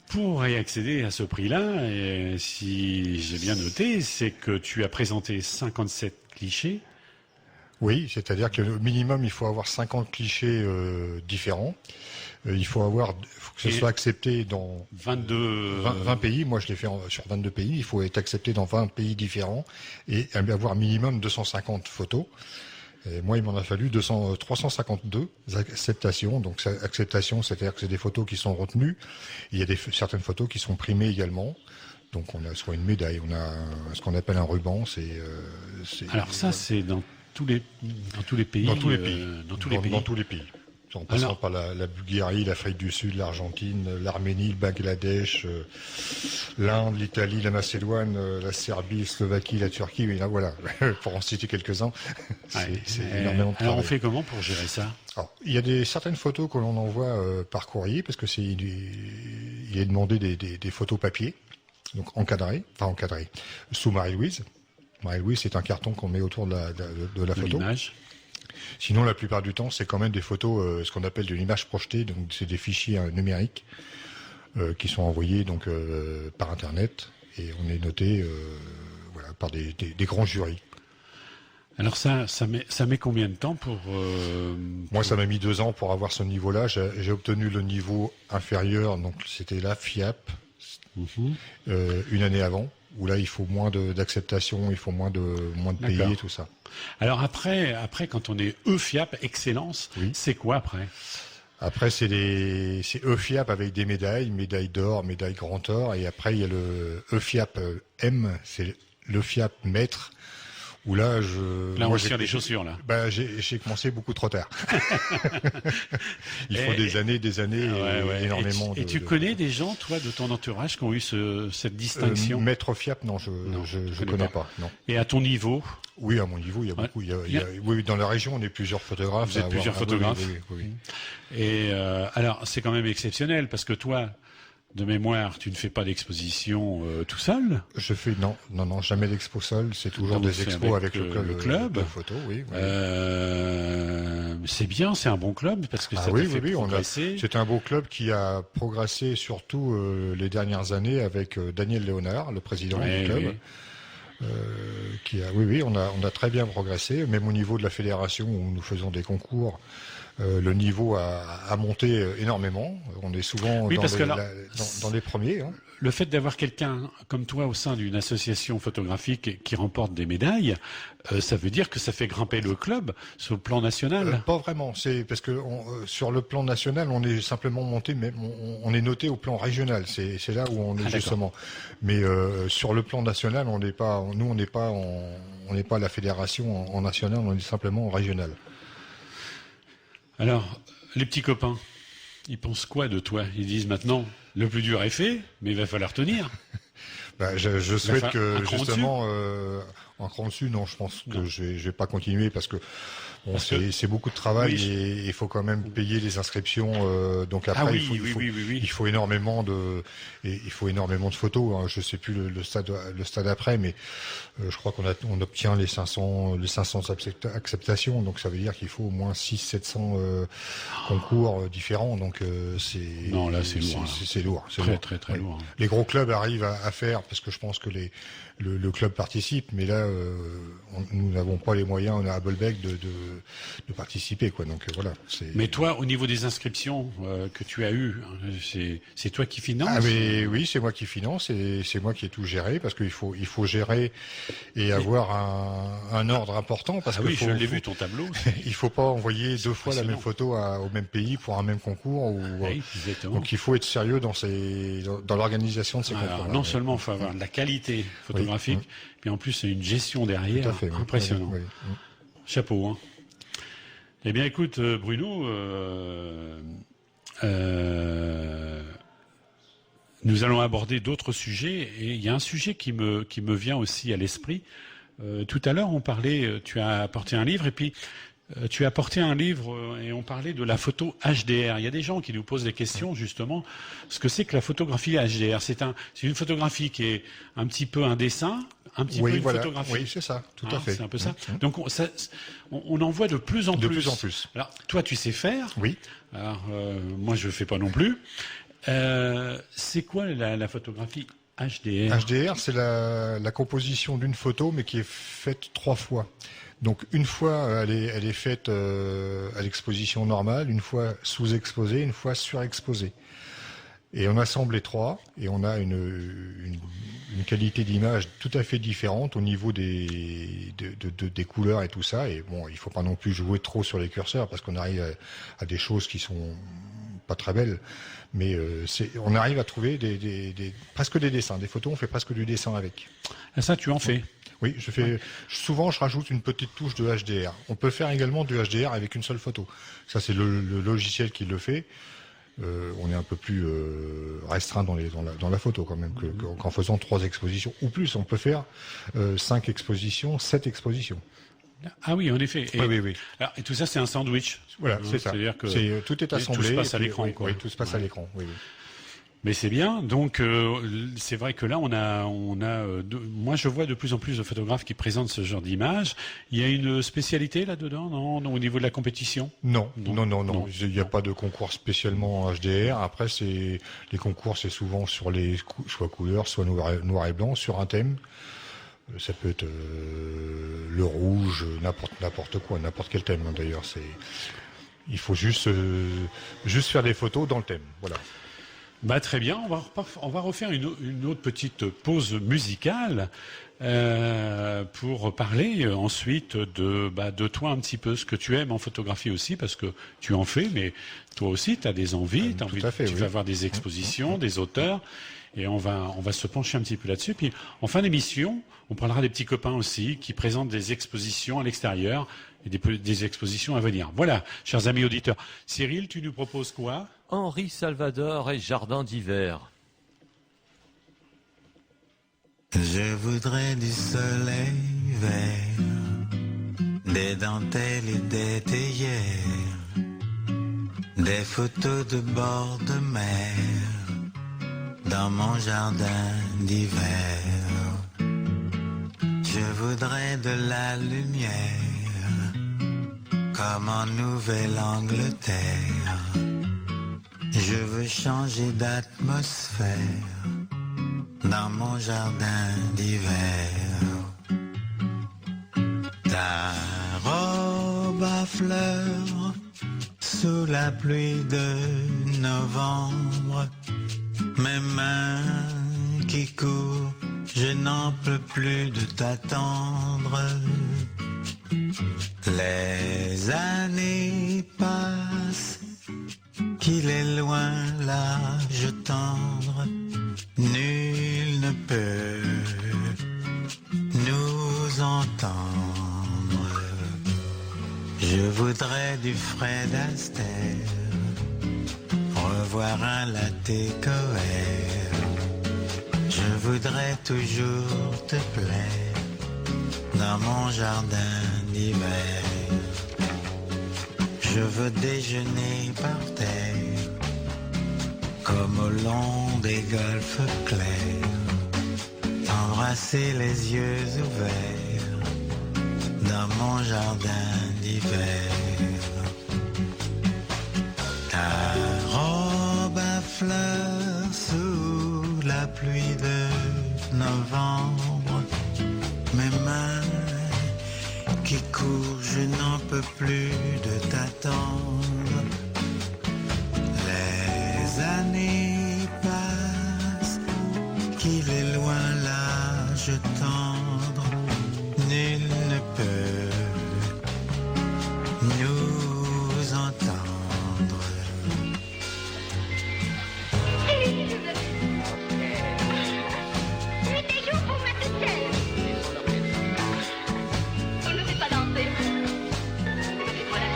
pour y accéder à ce prix-là, et si j'ai bien noté, c'est que tu as présenté 57 clichés. Oui, c'est-à-dire que le minimum, il faut avoir 50 clichés différents. Il faut que ce soit accepté dans 20 pays. Moi, je l'ai fait sur 22 pays. Il faut être accepté dans 20 pays différents et avoir minimum 250 photos. Et moi, il m'en a fallu 352 acceptations. Donc, acceptation, c'est-à-dire que c'est des photos qui sont retenues. Il y a certaines photos qui sont primées également. Donc, on a soit une médaille, on a ce qu'on appelle un ruban. Alors ça, c'est dans tous les pays. Dans tous les pays. Dans tous les pays. En passant par la Bulgarie, l'Afrique du Sud, l'Argentine, l'Arménie, le Bangladesh, l'Inde, l'Italie, la Macédoine, la Serbie, la Slovaquie, la Turquie, et là, voilà, pour en citer quelques-uns. C'est énormément de travail. Alors on fait comment pour gérer ça? Alors, il y a certaines photos que l'on envoie par courrier, parce que il est demandé des photos papier, donc encadrées, sous Marie-Louise. Marie-Louise, c'est un carton qu'on met autour de la photo. L'image. Sinon, la plupart du temps, c'est quand même des photos, ce qu'on appelle de l'image projetée. Donc, c'est des fichiers numériques qui sont envoyés donc par Internet et on est noté par des grands jurys. Alors ça met combien de temps pour Moi, ça m'a mis 2 ans pour avoir ce niveau-là. J'ai obtenu le niveau inférieur, donc c'était la FIAP, une année avant. Où là, il faut moins d'acceptation, il faut moins de pays et tout ça. Alors après, quand on est EFIAP, excellence, c'est quoi après? Après, c'est EFIAP avec des médailles d'or, médaille grand or, et après, il y a le EFIAP M, c'est l'EFIAP maître, où là, on tire des chaussures, là. J'ai commencé beaucoup trop tard. Il faut des années, énormément. Et tu connais des gens, toi, de ton entourage, qui ont eu cette distinction? Maître FIAP, non, je connais pas. Non. Et à ton niveau? Oui, à mon niveau, il y a beaucoup. Oui, dans la région, on est plusieurs photographes. Vous êtes plusieurs photographes. Oui. Et alors, c'est quand même exceptionnel, parce que toi, de mémoire, tu ne fais pas d'exposition tout seul? Je fais non, jamais d'expo seul. C'est toujours des expos avec le club de photo. Oui. C'est bien, c'est un bon club parce que ça t'a fait progresser. C'est un beau club qui a progressé surtout les dernières années avec Daniel Léonard, le président du club. Oui, on a très bien progressé, même au niveau de la fédération où nous faisons des concours. Le niveau a monté énormément. On est souvent Oui, dans, parce que là, dans les premiers. Hein. Le fait d'avoir quelqu'un comme toi au sein d'une association photographique qui remporte des médailles, ça veut dire que ça fait grimper le club sur le plan national. Pas vraiment. C'est parce que sur le plan national, on est simplement monté, mais on est noté au plan régional. C'est là où on est justement. Mais sur le plan national, on n'est pas. Nous, on n'est pas la fédération en national. On est simplement en régional. Alors, les petits copains, ils pensent quoi de toi? Ils disent maintenant, le plus dur est fait, mais il va falloir tenir. Je souhaite que justement, un cran dessus, non, je pense que je vais pas continuer parce que bon, c'est beaucoup de travail et il faut quand même payer les inscriptions. Donc après, il faut énormément de photos. Hein. Je sais plus le stade après, mais je crois qu'on obtient les 500 acceptations. Donc ça veut dire qu'il faut au moins 600-700 concours différents. Donc c'est non là c'est lourd. C'est lourd. Très lourd. Hein. Les gros clubs arrivent à faire parce que je pense que le club participe, mais là nous n'avons pas les moyens à Bolbec de participer, quoi. Donc voilà. Mais toi, au niveau des inscriptions que tu as eues, c'est toi qui finances? Ah mais oui, c'est moi qui finance et c'est moi qui ai tout géré parce qu'il faut gérer et avoir un ordre important parce que je l'ai vu ton tableau. Il faut pas envoyer deux fois la même photo au même pays pour un même concours. Donc il faut être sérieux dans l'organisation de ces concours. Non seulement il faut avoir de la qualité photographique, puis en plus c'est une gestion derrière impressionnante. Oui. Chapeau. Hein. Eh bien écoute Bruno, nous allons aborder d'autres sujets et il y a un sujet qui me vient aussi à l'esprit. Tout à l'heure on parlait, tu as apporté un livre et puis tu as apporté un livre et on parlait de la photo HDR. Il y a des gens qui nous posent des questions justement. Ce que c'est que la photographie HDR, c'est une photographie qui est un petit peu un dessin, un petit peu une photographie. Oui, c'est ça, tout à fait. C'est un peu ça. Donc on en voit de plus en plus. De plus en plus. Alors toi tu sais faire. Oui. Alors moi je fais pas non plus. C'est quoi la photographie HDR? HDR, c'est la composition d'une photo, mais qui est faite 3 fois. Donc une fois, elle est faite à l'exposition normale, une fois sous-exposée, une fois surexposée. Et on assemble les 3 et on a une qualité d'image tout à fait différente au niveau des couleurs et tout ça. Et bon, il faut pas non plus jouer trop sur les curseurs parce qu'on arrive à des choses qui sont pas très belles. Mais on arrive à trouver presque des dessins. Des photos, on fait presque du dessin avec. Et ça, tu en fais? Oui, souvent je rajoute une petite touche de HDR. On peut faire également du HDR avec une seule photo. Ça, c'est le logiciel qui le fait. On est un peu plus restreint dans la photo quand même qu'en faisant 3 expositions ou plus. On peut faire 5 expositions, 7 expositions. Ah oui, en effet. Oui. Alors, et tout ça, c'est un sandwich. Voilà, c'est ça. C'est-à-dire que tout est assemblé. Tout se passe à l'écran. Oui, tout se passe à l'écran. Oui. Mais c'est bien. Donc, c'est vrai que là, moi, je vois de plus en plus de photographes qui présentent ce genre d'image. Il y a une spécialité là-dedans, non, au niveau de la compétition? Non. Il n'y a pas de concours spécialement en HDR. Après, les concours, c'est souvent sur soit couleurs, soit noir et blanc, sur un thème. Ça peut être le rouge, n'importe quoi, n'importe quel thème. D'ailleurs, il faut juste faire des photos dans le thème. Voilà. Très bien, on va refaire une autre petite pause musicale pour parler ensuite de toi un petit peu, ce que tu aimes en photographie aussi, parce que tu en fais, mais toi aussi tu as des envies, tu vas avoir des expositions, des auteurs, et on va se pencher un petit peu là-dessus. Puis en fin d'émission, on parlera des petits copains aussi qui présentent des expositions à l'extérieur et des expositions à venir. Voilà, chers amis auditeurs. Cyril, tu nous proposes quoi? Henri Salvador et Jardin d'hiver. Je voudrais du soleil vert, des dentelles et des théières, des photos de bord de mer, dans mon jardin d'hiver. Je voudrais de la lumière, comme en Nouvelle-Angleterre. Je veux changer d'atmosphère dans mon jardin d'hiver. robe à fleurs sous la pluie de novembre. Mes mains qui courent, je n'en peux plus de t'attendre. Les années passent, qu'il est loin l'âge tendre. Nul ne peut nous entendre. Je voudrais du Fred Astaire, revoir un latte coère. Je voudrais toujours te plaire dans mon jardin d'hiver. Je veux déjeuner par terre, comme au long des golfes clairs, t'embrasser les yeux ouverts dans mon jardin d'hiver. Ta robe à fleurs sous la pluie de novembre, mes mains qui courent, je n'en peux plus de t'attendre. Les années passent, qu'il est loin l'âge tendre. Nul ne peut nous entendre. Nuit et jour pour ma tutelle. On ne sait pas danser. C'est-moi la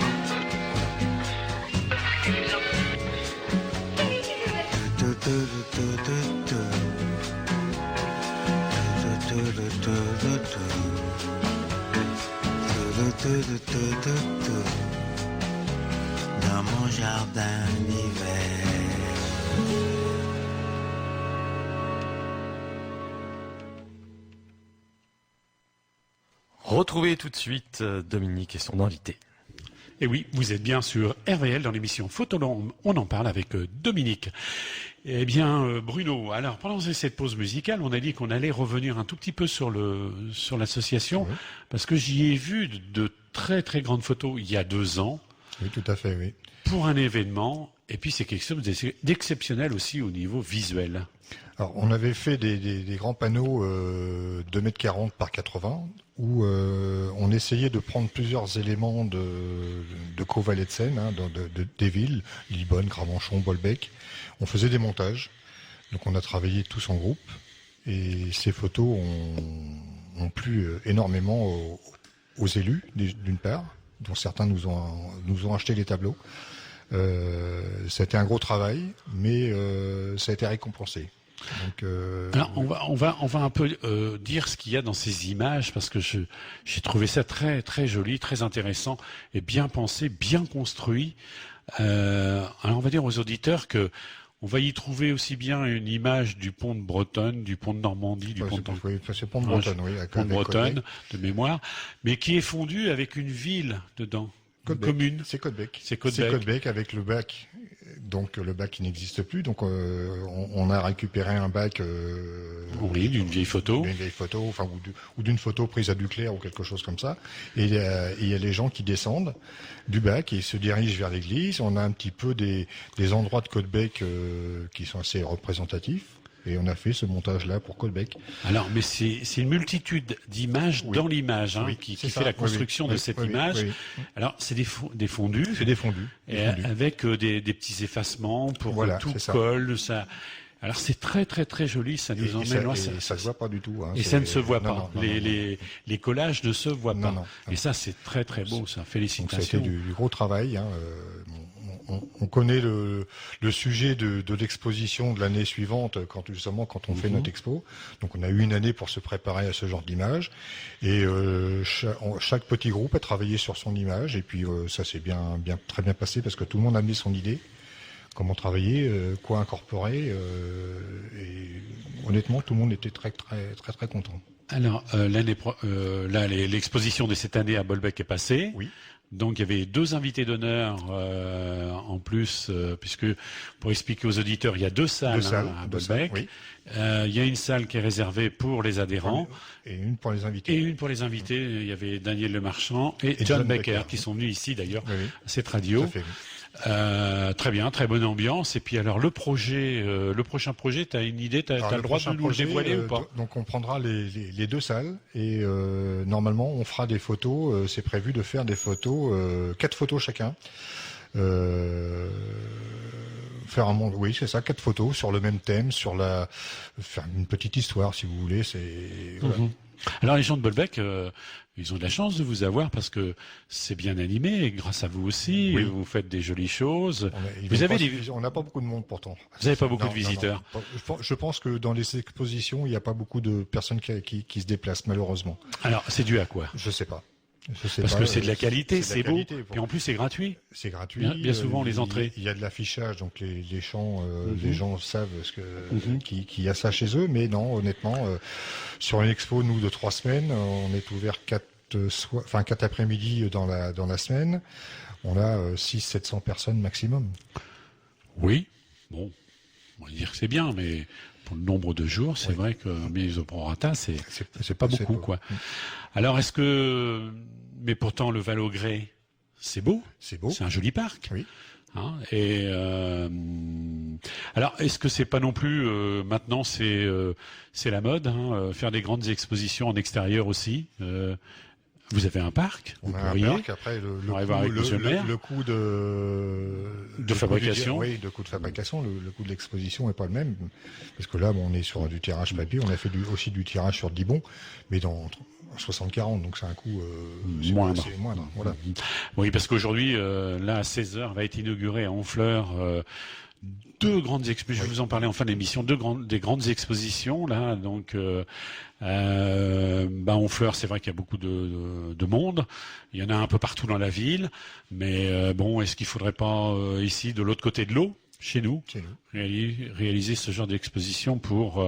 dans mon jardin d'hiver. Retrouvez tout de suite Dominique et son invité. Et oui, vous êtes bien sur RVL dans l'émission Photolombe. On en parle avec Dominique. Eh bien, Bruno, alors pendant cette pause musicale, on a dit qu'on allait revenir un tout petit peu sur l'association, Oui. parce que j'y ai vu de très très grandes photos il y a 2 ans Oui, tout à fait, oui. pour un événement. Et puis c'est quelque chose d'exceptionnel aussi au niveau visuel. Alors, on avait fait des grands panneaux 2,40 m par 80 où on essayait de prendre plusieurs éléments de Caux-Valais de Seine, hein, des villes, Libonne, Gravenchon, Bolbec. On faisait des montages. Donc on a travaillé tous en groupe. Et ces photos ont plu énormément aux élus, d'une part, dont certains nous ont acheté les tableaux. Ça a été un gros travail, mais ça a été récompensé. Donc, Alors on va un peu dire ce qu'il y a dans ces images, parce que j'ai trouvé ça très très joli, très intéressant et bien pensé, bien construit. Alors on va dire aux auditeurs que on va y trouver aussi bien une image du pont de Bretonne, du pont de Normandie, du pont de c'est Pont de Bretonne, oui. pont de Bretonne de mémoire, mais qui est fondu avec une ville dedans, une commune. C'est Caudebec. C'est Caudebec. C'est Caudebec avec le bac. Donc le bac qui n'existe plus. Donc on a récupéré un bac. Oui, d'une vieille photo. D'une vieille photo, enfin ou d'une photo prise à Duclair ou quelque chose comme ça. Et il y a les gens qui descendent du bac et se dirigent vers l'église. On a un petit peu des endroits de Caudebec qui sont assez représentatifs. Et on a fait ce montage-là pour Caudebec. Alors, mais c'est une multitude d'images Oui. dans l'image Oui, qui c'est fait ça. la construction Oui, de oui. cette Oui, oui, image. oui. Alors, c'est des fondus. C'est des fondus. Et avec des petits effacements pour Voilà, que tout c'est ça. colle. Ça. Alors c'est très très très joli, ça nous emmène loin. Ça se voit pas du tout. Hein. Et ça ne se voit Non, pas. non, Les collages ne se voient Non, pas. non, Et ça c'est très très beau, ça. Donc ça a Félicitations. été du gros travail. Hein. On connaît le sujet de l'exposition de l'année suivante quand on fait notre expo. Donc on a eu une année pour se préparer à ce genre d'image. Et chaque petit groupe a travaillé sur son image. Et puis ça s'est très bien passé parce que tout le monde a mis son idée. Comment travailler, quoi incorporer. Et honnêtement, tout le monde était très très très très content. Alors, l'exposition de cette année à Bolbec est passée. Oui. Donc, il y avait 2 invités d'honneur en plus, puisque, pour expliquer aux auditeurs, il y a 2 salles, à Bolbec. Oui. Il y a une salle qui est réservée pour les adhérents. Et une pour les invités. Et une pour les invités. Il y avait Daniel Lemarchand et John Becker, qui sont venus ici, d'ailleurs, Oui, oui. à cette radio. Tout à fait, oui. Très bien, très bonne ambiance. Et puis alors le prochain projet, tu as une idée, tu as Alors, le droit de prochain nous le projet, dévoiler ou pas? Donc on prendra les 2 salles et normalement on fera des photos. C'est prévu de faire des photos, 4 photos chacun. Faire un monde, oui c'est ça, 4 photos sur le même thème, faire une petite histoire si vous voulez. Voilà. Mhm. Alors les gens de Bolbec, ils ont de la chance de vous avoir parce que c'est bien animé et grâce à vous aussi, Oui. vous faites des jolies choses. On n'a pas beaucoup de monde pourtant. Vous n'avez pas beaucoup Non, de visiteurs. non. Je pense que dans les expositions, il n'y a pas beaucoup de personnes qui se déplacent malheureusement. Alors c'est dû à quoi? Je sais pas. Parce que c'est de la qualité, c'est beau, qualité. et en plus c'est gratuit. C'est gratuit. Bien souvent, les entrées. Il y a de l'affichage, donc les gens savent Mhm. qu'il y a ça chez eux. Mais non, honnêtement, sur une expo, nous, de 3 semaines, on est ouvert 4 après-midi dans la semaine. On a 600-700 personnes maximum. Oui, bon, on va dire que c'est bien, mais pour le nombre de jours, c'est vrai que mise au prorata, c'est pas beaucoup, peu. quoi. Alors, mais pourtant, le Val-au-Grès, c'est beau. C'est beau. C'est un joli parc. Oui. Hein, alors, est-ce que c'est pas non plus maintenant c'est la mode, hein, faire des grandes expositions en extérieur aussi. Vous avez un parc. On vous a pourriez. un parc. Après, On va voir avec monsieur le maire. le coût de fabrication. Le coût de fabrication, le coût de l'exposition n'est pas le même. Parce que là, on est sur du tirage papier. On a fait aussi du tirage sur Dibon, mais dans 60-40, donc c'est un coût Moindre. c'est moindre. Voilà. Oui, parce qu'aujourd'hui, là, à 16h, va être inauguré à Honfleur 2 grandes expositions. Je vais vous en parler en fin d'émission. Des grandes expositions, là. Donc, Honfleur, c'est vrai qu'il y a beaucoup de monde. Il y en a un peu partout dans la ville. Mais bon, est-ce qu'il faudrait pas, ici, de l'autre côté de l'eau, chez nous, réaliser ce genre d'exposition pour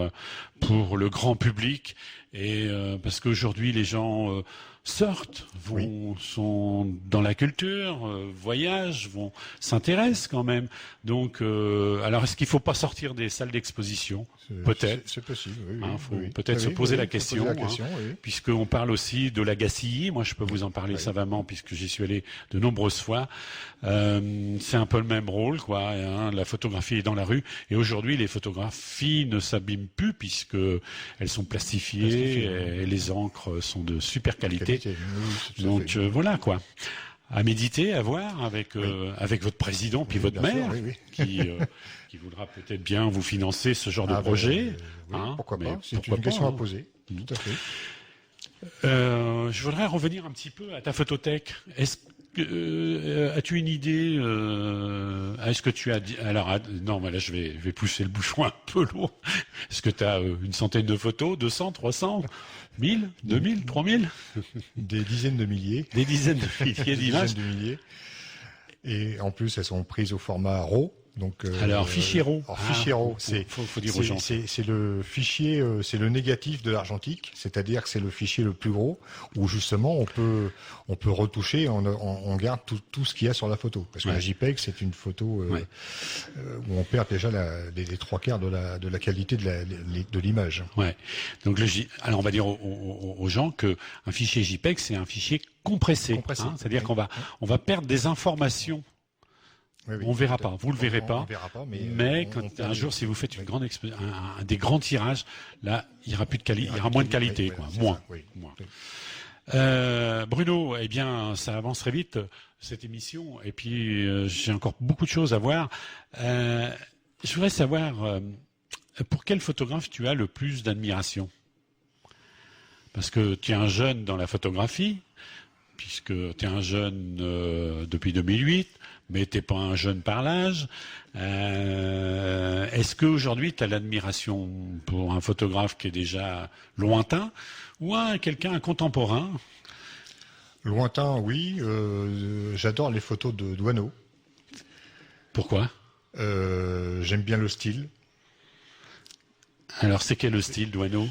le grand public et parce qu'aujourd'hui les gens sortent, sont dans la culture, voyagent, s'intéressent quand même. Donc, alors est-ce qu'il faut pas sortir des salles d'exposition? Peut-être. C'est possible. Oui, Hein, faut oui. peut-être Oui, se poser oui, la faut poser question, la question, oui. puisqu'on parle aussi de la Gacilly. Moi, je peux vous en parler savamment, puisque j'y suis allé de nombreuses fois. C'est un peu le même rôle, quoi. Hein, la photographie est dans la rue, et aujourd'hui, les photographies ne s'abîment plus, puisque elles sont plastifiées, et les encres sont de super qualité. Oui, tout à Donc fait. voilà, quoi. À méditer, à voir avec votre président puis votre bien sûr, maire oui. qui voudra peut-être bien vous financer ce genre de projet. Oui, hein, pourquoi mais pas. C'est pourquoi une question pas, à hein. poser. Tout à fait. Je voudrais revenir un petit peu à ta photothèque. Est-ce que as-tu une idée est-ce que tu as dit alors non, mais là je vais pousser le bouchon un peu lourd. Est-ce que tu as une centaine de photos, 200, 300, 1000, 2000, 3000? Des dizaines de milliers. Des dizaines de milliers d'images. Des dizaines de milliers. Et en plus, elles sont prises au format RAW. Donc, Alors, fichier RAW. Fichier RAW, faut dire aux gens. c'est le fichier, c'est le négatif de l'argentique, c'est-à-dire que c'est le fichier le plus gros où justement on peut retoucher, on garde tout ce qu'il y a sur la photo. Parce que la JPEG, c'est une photo où on perd déjà les 3/4 de la qualité de l'image. Ouais. Donc alors on va dire aux gens que un fichier JPEG, c'est un fichier compressé. Hein, c'est-à-dire qu'on va perdre des informations. Oui, on verra pas, vous le verrez pas. On verra pas, mais un jour, si vous faites une grande des grands tirages, là, il y aura plus de qualité, il y aura moins de qualité, quoi, moins. Bruno, eh bien, ça avance très vite cette émission, et puis j'ai encore beaucoup de choses à voir. Je voudrais savoir pour quel photographe tu as le plus d'admiration, parce que tu es un jeune dans la photographie, puisque tu es un jeune depuis 2008. Mais t'es pas un jeune par l'âge. Est-ce qu'aujourd'hui tu as l'admiration pour un photographe qui est déjà lointain ou quelqu'un contemporain? Lointain, oui. J'adore les photos de Douaneau. Pourquoi? J'aime bien le style. Alors, c'est quel le style, Douaneau?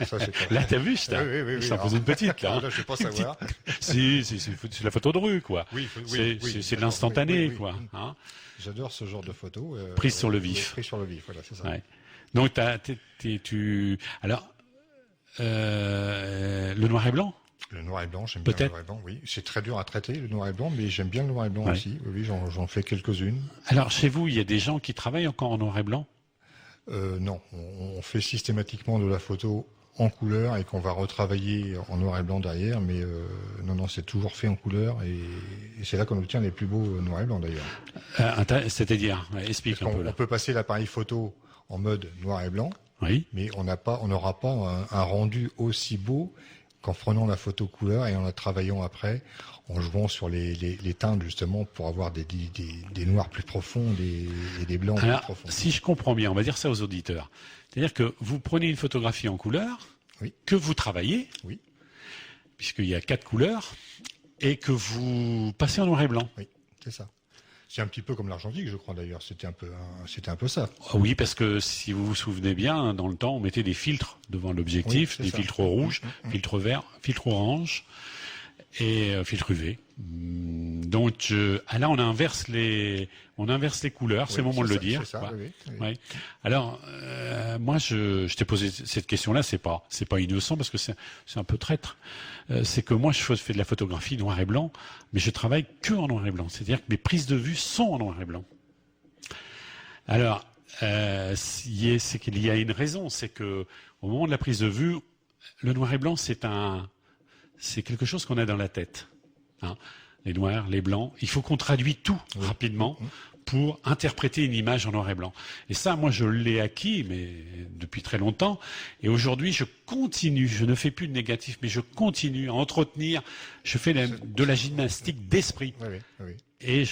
Ça, c'est pas- Là, t'as vu, je Oui. t'en faisais une petite, là. Là, je vais pas savoir. Si, c'est la photo de rue, quoi. Oui, C'est de l'instantané, oui. quoi. Hein. J'adore ce genre de photos. Prise sur le vif. Prise sur le vif, voilà, c'est ça. Ouais. Donc, alors, le noir et blanc? Le noir et blanc, j'aime bien le Peut-être. noir et blanc, oui. C'est très dur à traiter, le noir et blanc, mais j'aime bien le noir et blanc Ouais. aussi. Oui, j'en fais quelques-unes. Alors, chez vous, il y a des gens qui travaillent encore en noir et blanc? Non, on fait systématiquement de la photo en couleur et qu'on va retravailler en noir et blanc derrière, mais non, c'est toujours fait en couleur et c'est là qu'on obtient les plus beaux noirs et blancs d'ailleurs. C'est-à-dire, explique Parce un peu qu'on là. peut passer l'appareil photo en mode noir et blanc, Oui. mais on n'aura pas un rendu aussi beau qu'en prenant la photo couleur et en la travaillant après, en jouant sur les teintes justement pour avoir des noirs plus profonds et des blancs Alors, plus profonds. si je comprends bien, on va dire ça aux auditeurs. C'est-à-dire que vous prenez une photographie en couleur, Oui. que vous travaillez, Oui. puisqu'il y a 4 couleurs, et que vous passez en noir et blanc. Oui, c'est ça. C'est un petit peu comme l'argentique, je crois d'ailleurs. C'était un peu ça. Ah oui, parce que si vous vous souvenez bien, dans le temps, on mettait des filtres devant l'objectif, Oui, c'est des ça. filtres rouges, filtre vert, filtre orange et filtre UV. Donc là, on inverse les couleurs. C'est le moment de le dire. C'est ça, quoi. oui. Ouais. Alors, moi, je t'ai posé cette question-là. C'est pas innocent parce que c'est un peu traître. C'est que moi, je fais de la photographie noir et blanc, mais je travaille que en noir et blanc. C'est-à-dire que mes prises de vue sont en noir et blanc. Alors, c'est qu'il y a une raison, c'est que au moment de la prise de vue, le noir et blanc, c'est quelque chose qu'on a dans la tête. Hein. Les noirs, les blancs, il faut qu'on traduise tout rapidement pour interpréter une image en noir et blanc. Et ça, moi, je l'ai acquis, mais depuis très longtemps. Et aujourd'hui, je continue. Je ne fais plus de négatif, mais je continue à entretenir. Je fais de la gymnastique d'esprit. Oui. Et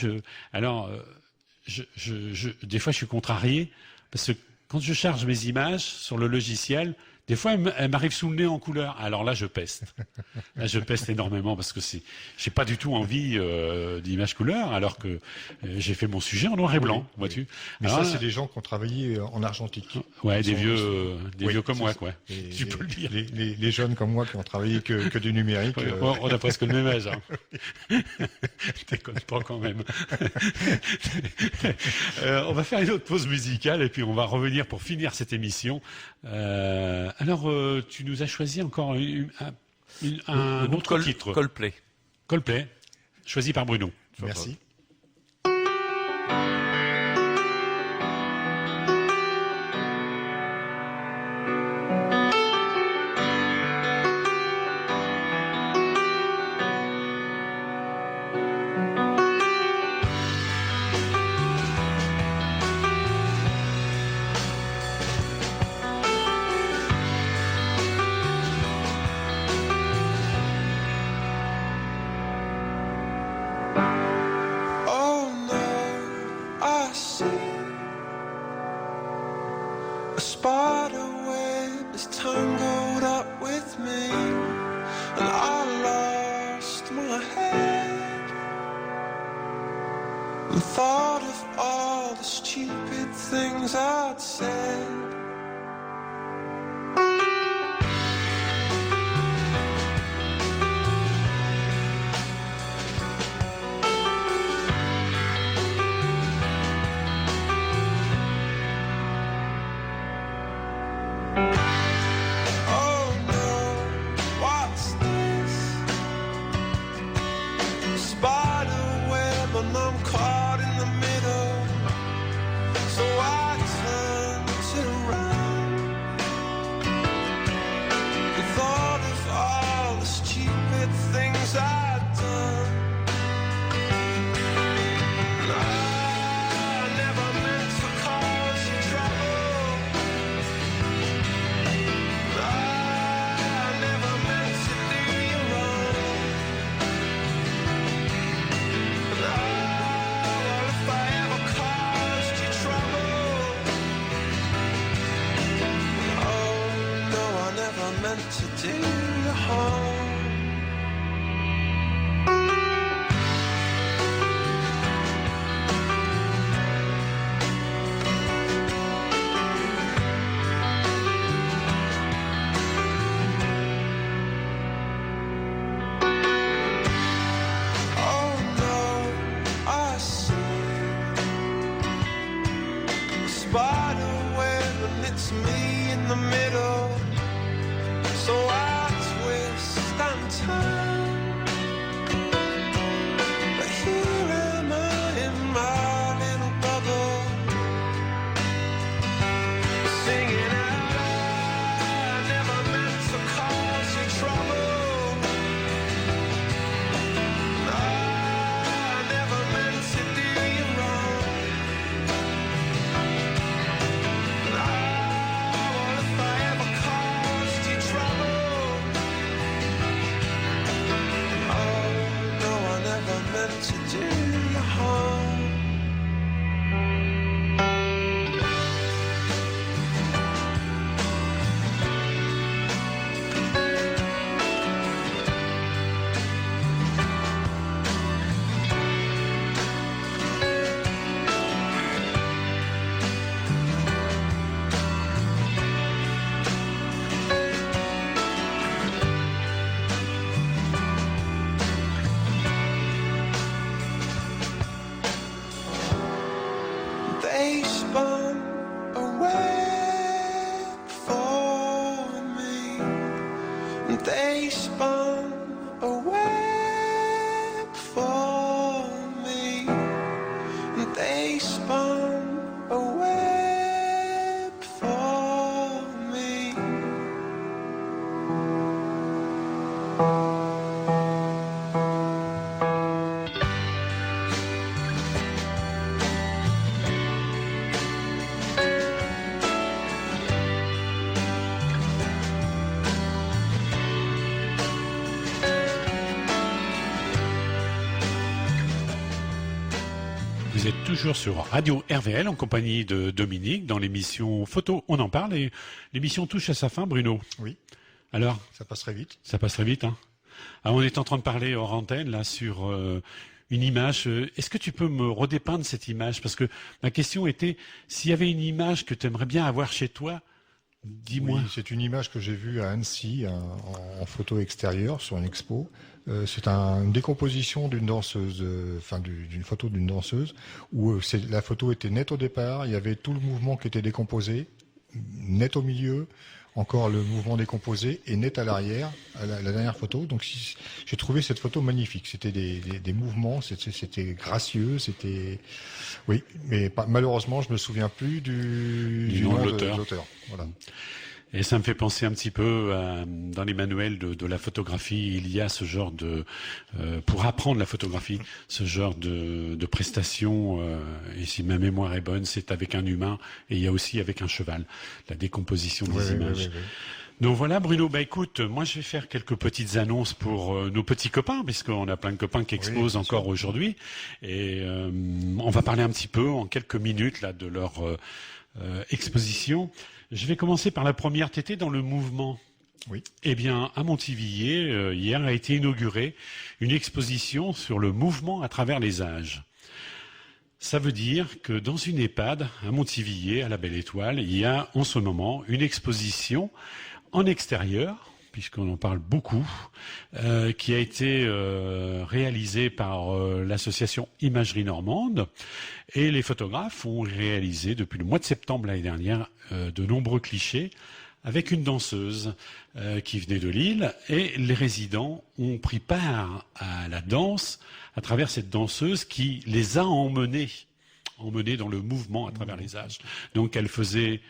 des fois, je suis contrarié parce que quand je charge mes images sur le logiciel, des fois, elles m'arrivent sous le nez en couleur. Alors là, je peste. Là, je peste énormément parce que j'ai pas du tout envie d'images couleur, alors que j'ai fait mon sujet en noir et blanc, vois-tu. Mais Alors, ça, c'est des gens qui ont travaillé en argentique. ouais, des Sont- vieux comme c'est moi, ça. quoi. Et Tu peux le dire. Les jeunes comme moi qui ont travaillé que du numérique. Ouais, on a presque le même âge. Hein. Déconne pas quand même. On va faire une autre pause musicale et puis on va revenir pour finir cette émission. Alors, tu nous as choisi encore un autre titre. Coldplay. Coldplay, choisi par Bruno. Merci. Oh no, I see a spider web is tangled up with me, and I lost my head and thought of all the stupid things I'd said. Oh no, what's this? Spider web and I'm caught in the middle. So I turned it around and thought of all the stupid things I'd done. And I never meant to cause you trouble. I never meant to do you wrong. Well, if I ever caused you trouble, oh no, I never meant to do you harm. spider web and it's me in the middle. So I twist and turn, but here am I in my little bubble, singing out, I never meant to cause you trouble. I never meant to do you wrong. What if I ever caused you trouble? Oh, no, I never meant to do you harm. They spun a web for me. They spun a web for me. They spun a web for me. Vous êtes toujours sur Radio RVL en compagnie de Dominique dans l'émission Photo, on en parle et l'émission touche à sa fin, Bruno. Oui, Alors, ça passe très vite. ça passe très vite, hein. Ah, on est en train de parler hors antenne là sur une image. Est-ce que tu peux me redépeindre cette image? Parce que ma question était, s'il y avait une image que tu aimerais bien avoir chez toi, dis-moi. Oui, c'est une image que j'ai vue à Annecy en photo extérieure sur une expo. C'est une décomposition d'une danseuse, d'une photo d'une danseuse où la photo était nette au départ, il y avait tout le mouvement qui était décomposé, net au milieu, encore le mouvement décomposé et net à l'arrière, à la dernière photo. Donc j'ai trouvé cette photo magnifique. C'était des mouvements, c'était gracieux, c'était oui, mais malheureusement je me souviens plus du nom de de l'auteur. l'auteur. Voilà. Et ça me fait penser un petit peu dans les manuels de la photographie, il y a ce genre de pour apprendre la photographie, ce genre de prestations. Et si ma mémoire est bonne, c'est avec un humain et il y a aussi avec un cheval, la décomposition des images. Oui. Donc voilà, Bruno. Bah écoute, moi je vais faire quelques petites annonces pour nos petits copains, puisqu'on a plein de copains qui exposent bien encore sûr. aujourd'hui. Et on va parler un petit peu en quelques minutes là de leur exposition. Je vais commencer par la première. T'étais dans le mouvement. Oui. Eh bien, à Montivilliers, hier a été inaugurée une exposition sur le mouvement à travers les âges. Ça veut dire que dans une EHPAD, à Montivilliers, à la Belle Étoile, il y a en ce moment une exposition en extérieur, puisqu'on en parle beaucoup, qui a été réalisée par l'association Imagerie Normande. Et les photographes ont réalisé depuis le mois de septembre l'année dernière de nombreux clichés avec une danseuse qui venait de Lille. Et les résidents ont pris part à la danse à travers cette danseuse qui les a emmenés dans le mouvement à travers les âges. Donc elle faisait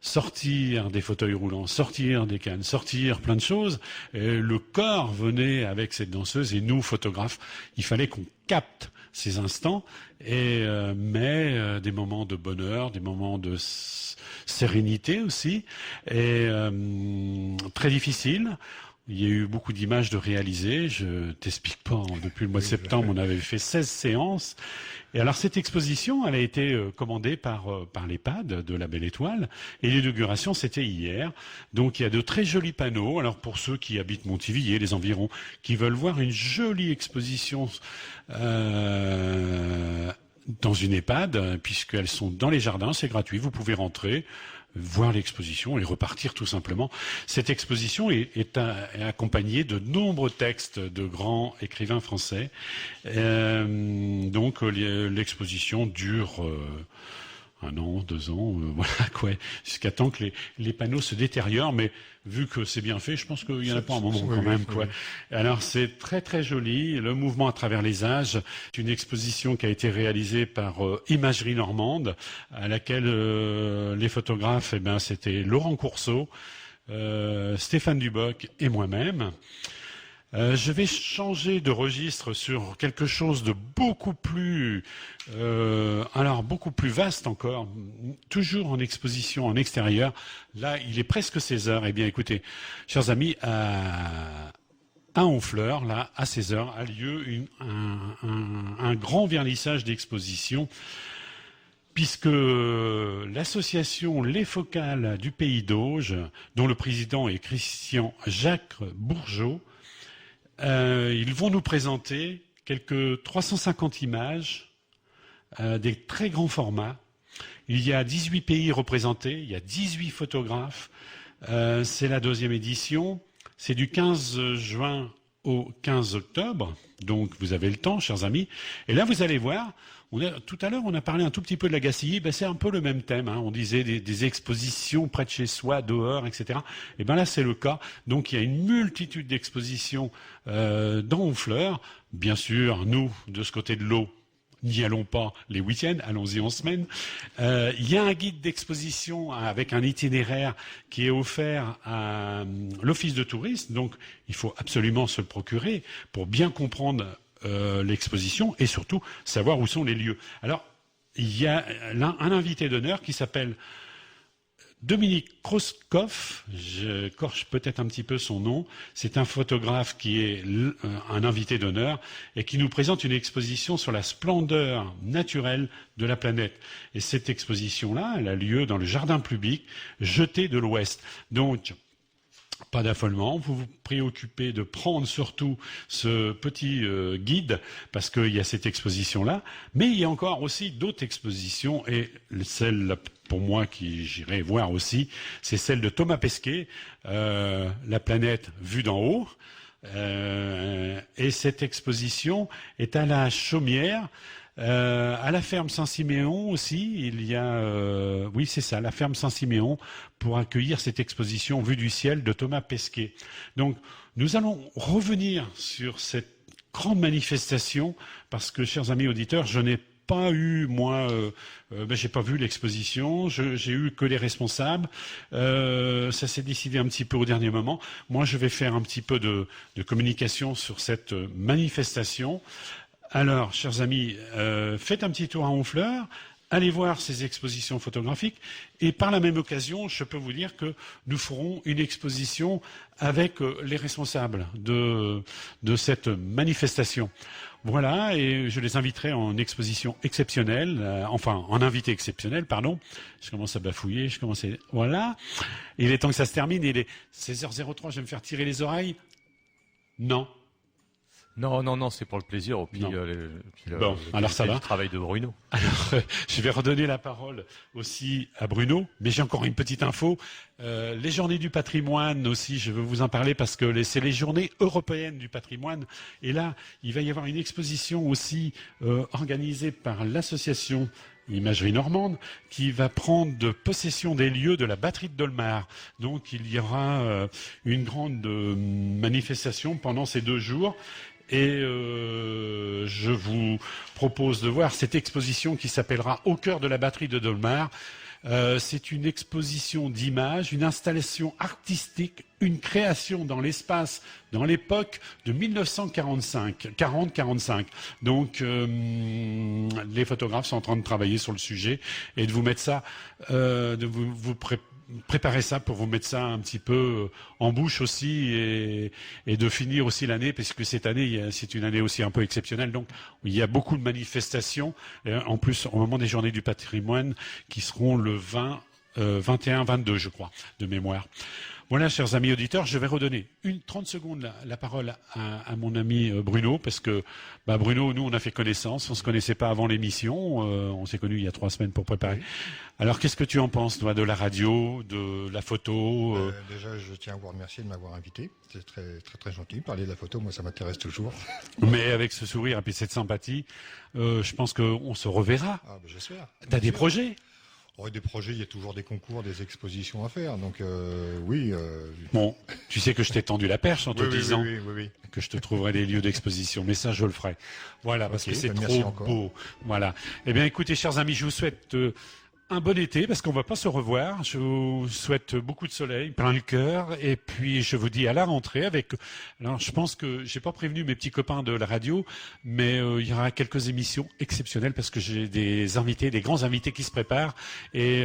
sortir des fauteuils roulants, sortir des cannes, sortir plein de choses. Et le corps venait avec cette danseuse et nous, photographes, il fallait qu'on capte ces instants et des moments de bonheur, des moments de sérénité aussi, et très difficile. Il y a eu beaucoup d'images de réaliser. Je t'explique pas. Depuis le mois de septembre, on avait fait 16 séances. Et alors, cette exposition, elle a été commandée par l'EHPAD de la Belle Étoile. Et l'inauguration, c'était hier. Donc, il y a de très jolis panneaux. Alors, pour ceux qui habitent Montivilliers, les environs, qui veulent voir une jolie exposition dans une EHPAD, puisqu'elles sont dans les jardins, c'est gratuit. Vous pouvez rentrer, voir l'exposition et repartir tout simplement. Cette exposition est accompagnée de nombreux textes de grands écrivains français. Donc l'exposition dure 1 an, 2 ans, voilà quoi, jusqu'à temps que les panneaux se détériorent. Mais vu que c'est bien fait, je pense qu'il y en a pas un moment quand même, quoi. Alors c'est très très joli. Le mouvement à travers les âges, c'est une exposition qui a été réalisée par Imagerie Normande, à laquelle les photographes, c'était Laurent Courceau, Stéphane Duboc et moi-même. Je vais changer de registre sur quelque chose de beaucoup plus vaste encore, toujours en exposition en extérieur. Là, il est presque 16h. Eh bien, écoutez, chers amis, à Honfleur, là, à 16h, a lieu un grand vernissage d'exposition, puisque l'association Les Focales du Pays d'Auge, dont le président est Christian Jacques Bourgeot, ils vont nous présenter quelques 350 images, des très grands formats. Il y a 18 pays représentés, il y a 18 photographes. C'est la 2e édition. C'est du 15 juin au 15 octobre. Donc vous avez le temps, chers amis. Et là, vous allez voir, tout à l'heure, on a parlé un tout petit peu de la Gacilly. C'est un peu le même thème. On disait des expositions près de chez soi, dehors, etc. Et là, c'est le cas. Donc, il y a une multitude d'expositions dans Honfleur. Bien sûr, nous, de ce côté de l'eau, n'y allons pas les week-ends, allons-y en semaine. Il y a un guide d'exposition avec un itinéraire qui est offert à l'office de tourisme. Donc, il faut absolument se le procurer pour bien comprendre l'exposition et surtout savoir où sont les lieux. Alors, il y a un invité d'honneur qui s'appelle Dominique Kroskov, j'écorche peut-être un petit peu son nom, c'est un photographe qui est un invité d'honneur et qui nous présente une exposition sur la splendeur naturelle de la planète. Et cette exposition-là, elle a lieu dans le jardin public Jeté de l'Ouest. Donc, pas d'affolement, vous vous préoccupez de prendre surtout ce petit guide parce qu'il y a cette exposition-là, mais il y a encore aussi d'autres expositions et celle pour moi qui j'irai voir aussi, c'est celle de Thomas Pesquet, La planète vue d'en haut. Et cette exposition est à la Chaumière. À la ferme Saint-Siméon aussi, il y a, oui c'est ça, la ferme Saint-Siméon pour accueillir cette exposition Vue du ciel de Thomas Pesquet. Donc nous allons revenir sur cette grande manifestation parce que, chers amis auditeurs, je n'ai pas eu, moi, j'ai pas vu l'exposition, j'ai eu que les responsables, ça s'est décidé un petit peu au dernier moment. Moi, je vais faire un petit peu de communication sur cette manifestation. Alors, chers amis, faites un petit tour à Honfleur, allez voir ces expositions photographiques et par la même occasion, je peux vous dire que nous ferons une exposition avec les responsables de cette manifestation. Voilà, et je les inviterai en exposition exceptionnelle, en invité exceptionnel, pardon. Je commence à bafouiller, voilà. Il est temps que ça se termine, il est 16h03, je vais me faire tirer les oreilles. Non. Non, c'est pour le plaisir. Alors ça va. Le travail de Bruno. Alors, je vais redonner la parole aussi à Bruno, mais j'ai encore une petite info. Les journées du patrimoine aussi, je veux vous en parler parce que c'est les journées européennes du patrimoine. Et là, il va y avoir une exposition aussi organisée par l'association Imagerie Normande, qui va prendre possession des lieux de la batterie de Dolmar. Donc il y aura une grande manifestation pendant ces 2 jours. Et je vous propose de voir cette exposition qui s'appellera Au cœur de la batterie de Dolmar. C'est une exposition d'images, une installation artistique, une création dans l'espace, dans l'époque de 1940-45. Donc, les photographes sont en train de travailler sur le sujet et de vous mettre ça, de vous préparer ça pour vous mettre ça un petit peu en bouche aussi et de finir aussi l'année, parce que cette année, c'est une année aussi un peu exceptionnelle. Donc, il y a beaucoup de manifestations, en plus, au moment des journées du patrimoine, qui seront le 21, 22, je crois, de mémoire. Voilà, chers amis auditeurs, je vais redonner 30 secondes la parole à mon ami Bruno, parce que Bruno, nous, on a fait connaissance, on ne se connaissait pas avant l'émission, on s'est connus il y a 3 semaines pour préparer. Alors, qu'est-ce que tu en penses, toi, de la radio, de la photo Déjà, je tiens à vous remercier de m'avoir invité. C'est très, très, très gentil. Parler de la photo, moi, ça m'intéresse toujours. Mais avec ce sourire et puis cette sympathie, je pense qu'on se reverra. Ah, j'espère. T'as des projets ? Oh, des projets, il y a toujours des concours, des expositions à faire. Donc oui. Bon, tu sais que je t'ai tendu la perche en te disant oui. que je te trouverai des lieux d'exposition. Mais ça, je le ferai. Voilà, parce Ok, que c'est ben merci trop encore. beau. Voilà. Eh bien, écoutez, chers amis, je vous souhaite un bon été, parce qu'on va pas se revoir. Je vous souhaite beaucoup de soleil, plein le cœur. Et puis, je vous dis à la rentrée avec... Alors, je pense que j'ai pas prévenu mes petits copains de la radio, mais il y aura quelques émissions exceptionnelles parce que j'ai des invités, des grands invités qui se préparent. Et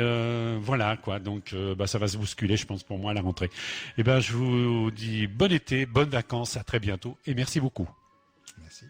voilà, quoi. Donc, ça va se bousculer, je pense, pour moi, à la rentrée. Eh ben, je vous dis bon été, bonnes vacances, à très bientôt et merci beaucoup. Merci.